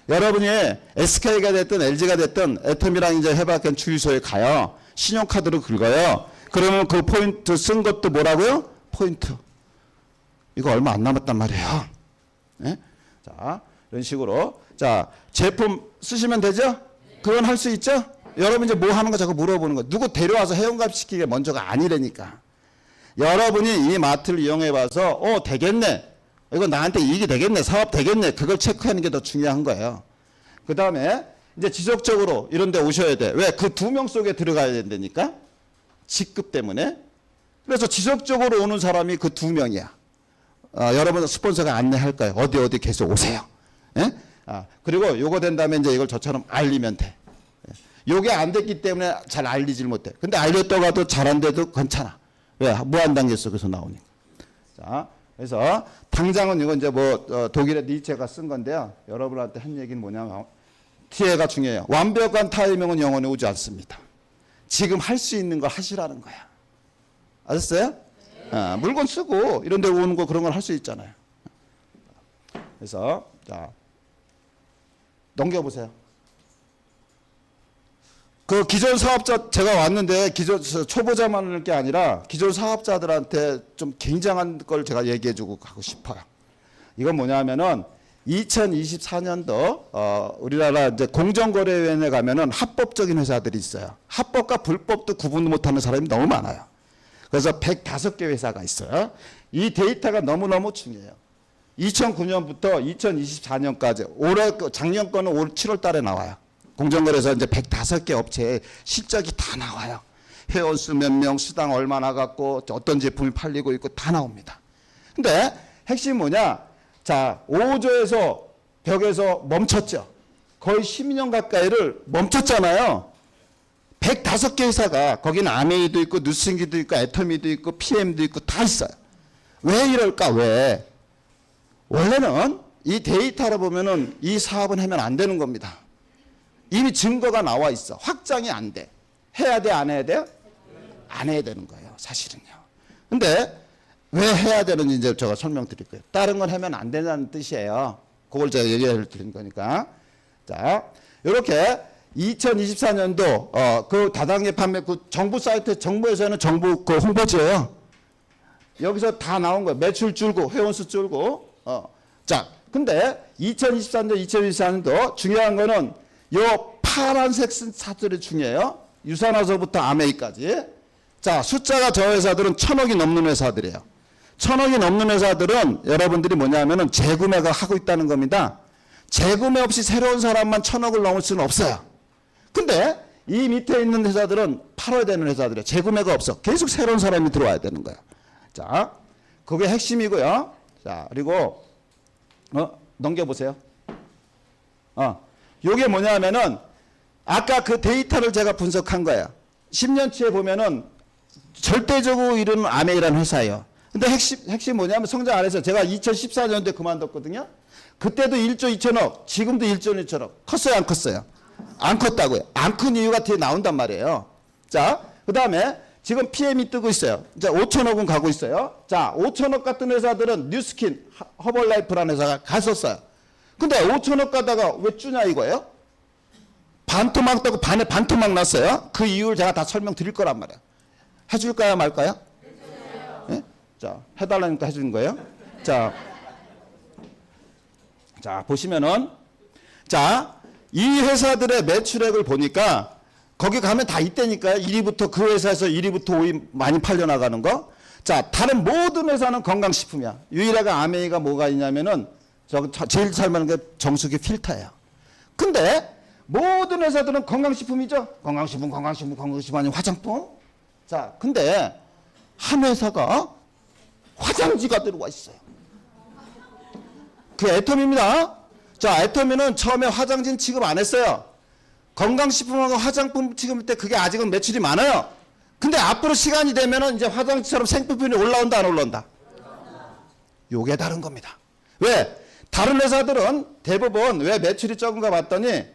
여러분이 SK가 됐든 LG가 됐든 애터미랑 이제 해봤던 주유소에 가요. 신용카드로 긁어요. 그러면 그 포인트 쓴 것도 뭐라고요? 포인트. 이거 얼마 안 남았단 말이에요. 네? 자, 이런 식으로. 자, 제품 쓰시면 되죠? 그건 할 수 있죠? 여러분 이제 뭐 하는 거 자꾸 물어보는 거. 누구 데려와서 회원가입 시키게 먼저가 아니라니까. 여러분이 이 마트를 이용해 봐서 되겠네. 이거 나한테 이익이 되겠네. 사업 되겠네. 그걸 체크하는 게 더 중요한 거예요. 그 다음에 이제 지속적으로 이런 데 오셔야 돼. 왜? 그 2명 속에 들어가야 된다니까? 직급 때문에. 그래서 지속적으로 오는 사람이 그 2명이야. 여러분 스폰서가 안내할 거예요. 어디 계속 오세요. 예? 그리고 요거 된 다음에 이제 이걸 저처럼 알리면 돼. 요게 안 됐기 때문에 잘 알리질 못해. 근데 알렸다고 해도 잘 안 돼도 괜찮아. 왜? 무한단계 속에서 나오니까. 자, 그래서 당장은 이건 이제 독일의 니체가 쓴 건데요. 여러분한테 한 얘기는 뭐냐면 TA가 중요해요. 완벽한 타이밍은 영원히 오지 않습니다. 지금 할 수 있는 걸 하시라는 거야. 아셨어요? 물건 쓰고 이런 데 오는 거 그런 걸 할 수 있잖아요. 그래서 자 넘겨보세요. 그 기존 사업자 제가 왔는데 기존 초보자만 할 게 아니라 기존 사업자들한테 좀 굉장한 걸 제가 얘기해주고 가고 싶어요. 이건 뭐냐면은 2024년도 우리나라 이제 공정거래위원회 가면은 합법적인 회사들이 있어요. 합법과 불법도 구분 못하는 사람이 너무 많아요. 그래서 105개 회사가 있어요. 이 데이터가 너무너무 중요해요. 2009년부터 2024년까지 작년 거는 올 7월 달에 나와요. 공정거래에서 이제 105개 업체의 실적이 다 나와요. 회원수 몇 명, 수당 얼마 나갔고 어떤 제품이 팔리고 있고 다 나옵니다. 근데 핵심이 뭐냐? 자, 5조에서 벽에서 멈췄죠. 거의 12년 가까이를 멈췄잖아요. 105개 회사가 거기는 아메이도 있고 누스윙기도 있고 애터미도 있고 PM도 있고 다 있어요. 왜 이럴까? 왜? 원래는 이 데이터를 보면은 이 사업은 하면 안 되는 겁니다. 이미 증거가 나와 있어. 확장이 안 돼. 해야 돼, 안 해야 돼요? 안 해야 되는 거예요, 사실은요. 근데 왜 해야 되는지 이제 제가 설명드릴 거예요. 다른 건 하면 안 된다는 뜻이에요. 그걸 제가 얘기해 드린 거니까. 자, 이렇게 2024년도 그 다단계 판매 그 정부 사이트 정부에서는 정부 그 홍보지예요. 여기서 다 나온 거예요. 매출 줄고 회원수 줄고. 자, 근데 2023년, 2024년도 중요한 거는 요 파란색 사들이 중요해요. 유산화서부터 아메이까지. 자, 숫자가 저 회사들은 1,000억이 넘는 회사들이에요. 1,000억이 넘는 회사들은 여러분들이 뭐냐면은 재구매가 하고 있다는 겁니다. 재구매 없이 새로운 사람만 1,000억을 넘을 수는 없어요. 근데 이 밑에 있는 회사들은 팔아야 되는 회사들이에요. 재구매가 없어. 계속 새로운 사람이 들어와야 되는 거예요. 자, 그게 핵심이고요. 자, 그리고 넘겨보세요. 요게 뭐냐면은 아까 그 데이터를 제가 분석한 거예요. 10년치에 보면은 절대적으로 이루는 아메이라는 회사예요. 근데 핵심 뭐냐면 성장 안 해서 제가 2014년도에 그만뒀거든요. 그때도 1조 2천억, 지금도 1조 2천억. 컸어요, 안 컸어요? 안 컸다고요. 안 큰 이유가 뒤에 나온단 말이에요. 자, 그 다음에 지금 PM이 뜨고 있어요. 자, 5천억은 가고 있어요. 자, 5천억 같은 회사들은 뉴스킨, 허벌라이프라는 회사가 갔었어요. 근데 5천억 가다가 왜 주냐 이거예요? 반토막 떠고 반에 반토막 났어요. 그 이유를 제가 다 설명드릴 거란 말이에요. 해줄까요, 말까요? 네? 자, 해달라니까 해주는 거예요. 자, 보시면은, 자, 이 회사들의 매출액을 보니까 거기 가면 다 있다니까요. 1위부터 그 회사에서 1위부터 5위 많이 팔려나가는 거. 자, 다른 모든 회사는 건강식품이야. 유일하게 아메이가 뭐가 있냐면은 제일 잘 맞는 게 정수기 필터예요. 근데 모든 회사들은 건강식품이죠. 건강식품 아니면 화장품. 자, 근데 한 회사가 화장지가 들어와 있어요. 그 애터미입니다. 자, 애터미는 처음에 화장지는 취급 안 했어요. 건강식품하고 화장품 취급할 때 그게 아직은 매출이 많아요. 근데 앞으로 시간이 되면은 이제 화장지처럼 생필품이 올라온다, 안 올라온다? 요게 다른 겁니다. 왜? 다른 회사들은 대부분 왜 매출이 적은가 봤더니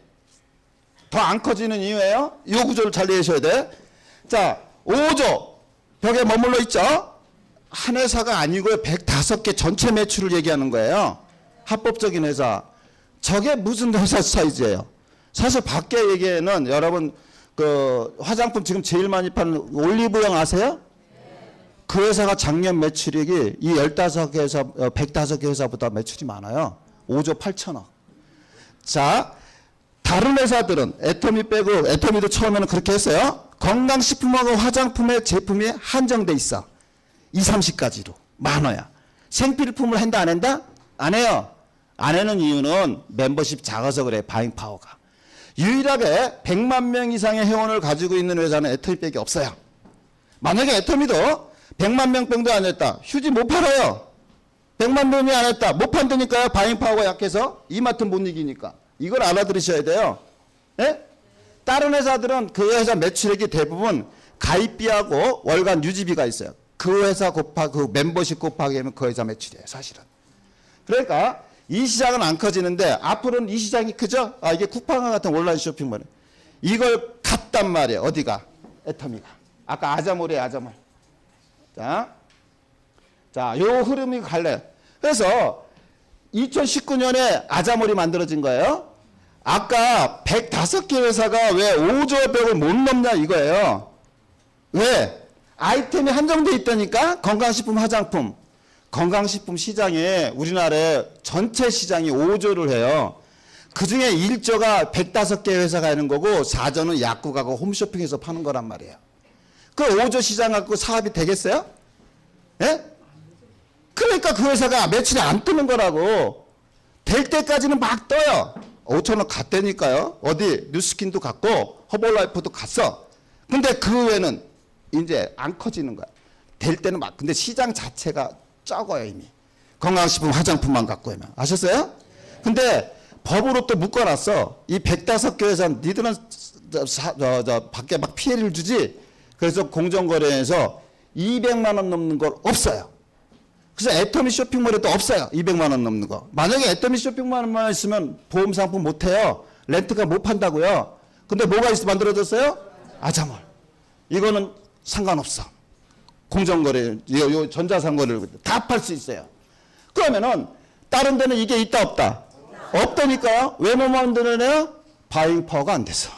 더 안 커지는 이유예요. 요 구조를 잘 이해하셔야 돼. 자, 5조 벽에 머물러 있죠. 한 회사가 아니고요. 105개 전체 매출을 얘기하는 거예요. 합법적인 회사. 저게 무슨 회사 사이즈예요? 사실 밖에 얘기에는 여러분 그 화장품 지금 제일 많이 파는 올리브영 아세요? 그 회사가 작년 매출액이 이 15개 회사, 105개 회사보다 매출이 많아요. 5조 8천억. 자, 다른 회사들은 애터미 빼고, 애터미도 처음에는 그렇게 했어요. 건강식품하고 화장품의 제품이 한정돼 있어. 20, 30가지로. 많아야. 생필품을 한다, 안 한다? 안 해요. 안 하는 이유는 멤버십 작아서 그래, 바잉 파워가. 유일하게 100만 명 이상의 회원을 가지고 있는 회사는 애터미밖에 없어요. 만약에 애터미도 100만 명 병도 안 했다. 휴지 못 팔아요. 100만 명이 안 했다. 못 판다니까요. 바잉 파워가 약해서 이마트 못 이기니까. 이걸 알아들으셔야 돼요. 예? 다른 회사들은 그 회사 매출액이 대부분 가입비하고 월간 유지비가 있어요. 그 회사 그 멤버십 곱하기 하면 그 회사 매출이에요. 사실은. 그러니까 이 시장은 안 커지는데 앞으로는 이 시장이 크죠? 이게 쿠팡과 같은 온라인 쇼핑몰. 이걸 갔단 말이에요. 어디가? 애터미가. 아까 아자몰이에요. 아자몰. 자, 요 흐름이 갈래요. 그래서 2019년에 아자몰이 만들어진 거예요. 아까 105개 회사가 왜 5조 벽을 못 넘냐 이거예요. 왜? 아이템이 한정돼 있다니까. 건강식품, 화장품. 건강식품 시장에 우리나라의 전체 시장이 5조를 해요. 그중에 1조가 105개 회사가 하는 거고 4조는 약국하고 홈쇼핑에서 파는 거란 말이에요. 그 5조 시장 갖고 사업이 되겠어요? 예? 그러니까 그 회사가 매출이 안 뜨는 거라고. 될 때까지는 막 떠요. 5천억 갔다니까요. 어디 뉴스킨도 갔고 허벌라이프도 갔어. 근데 그 외에는 이제 안 커지는 거야. 될 때는 막. 근데 시장 자체가 적어요 이미. 건강식품 화장품만 갖고 하면. 아셨어요? 근데 법으로 또 묶어놨어. 이 105개 회사는 니들은 밖에 막 피해를 주지. 그래서 공정거래에서 200만 원 넘는 걸 없어요. 그래서 애터미 쇼핑몰에도 없어요. 200만 원 넘는 거. 만약에 애터미 쇼핑몰만 있으면 보험 상품 못 해요. 렌트카 못 판다고요. 근데 뭐가 만들어졌어요? 아자몰. 이거는 상관없어. 공정거래, 요 전자상거래를 다 팔 수 있어요. 그러면은 다른 데는 이게 있다 없다? 없다니까요. 왜 못 만드느냐? 바잉 파워가 안 돼서.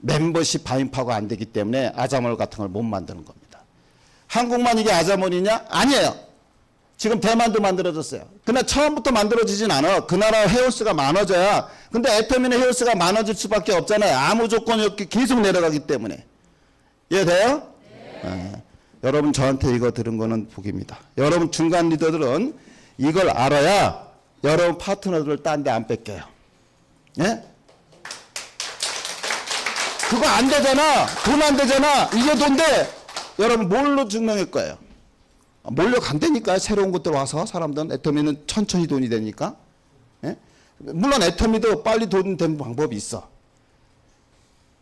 멤버십 가입하고 안 되기 때문에 아자몰 같은 걸 못 만드는 겁니다. 한국만 이게 아자몰이냐? 아니에요. 지금 대만도 만들어졌어요. 근데 처음부터 만들어지진 않아. 그 나라 회원수가 많아져야. 근데 애터미는 회원수가 많아질 수밖에 없잖아요. 아무 조건이 없이 계속 내려가기 때문에. 이해돼요? 네. 여러분 저한테 이거 들은 거는 복입니다. 여러분 중간 리더들은 이걸 알아야 여러분 파트너들을 딴 데 안 뺏겨요. 예? 그거 안 되잖아. 돈 안 되잖아. 이게 돈데 여러분 뭘로 증명할 거예요? 몰려간다니까요. 새로운 것들 와서 사람들은 애터미는 천천히 돈이 되니까. 예? 물론 애터미도 빨리 돈 되는 방법이 있어.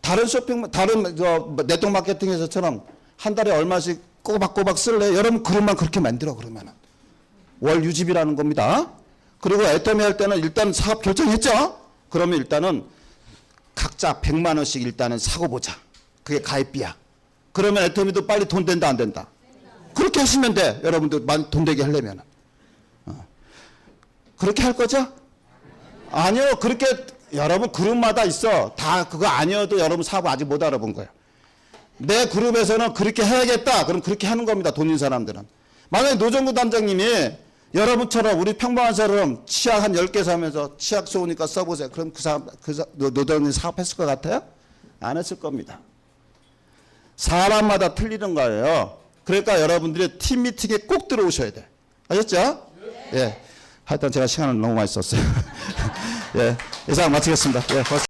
다른 다른 네트워크 마케팅에서처럼 한 달에 얼마씩 꼬박꼬박 쓸래? 여러분 그릇만 그렇게 만들어 그러면은 월 유지비라는 겁니다. 그리고 애터미 할 때는 일단 사업 결정했죠? 그러면 일단은 각자 100만 원씩 일단은 사고 보자. 그게 가입비야. 그러면 애터미도 빨리 돈 된다 안 된다? 그렇게 하시면 돼. 여러분들 돈 되게 하려면. 그렇게 할 거죠? 아니요. 그렇게 여러분 그룹마다 있어. 다 그거 아니어도 여러분 사업 아직 못 알아본 거예요. 내 그룹에서는 그렇게 해야겠다. 그럼 그렇게 하는 겁니다. 돈인 사람들은. 만약에 노정구 단장님이 여러분처럼 우리 평범한 사람 치약 한 10개 사면서 치약 좋으니까 써보세요. 그럼 그 사람, 노정님 사업했을 것 같아요? 안 했을 겁니다. 사람마다 틀리는 거예요. 그러니까 여러분들이 팀 미팅에 꼭 들어오셔야 돼. 아셨죠? 예. 하여튼 제가 시간을 너무 많이 썼어요. 예. 이상 마치겠습니다. 예.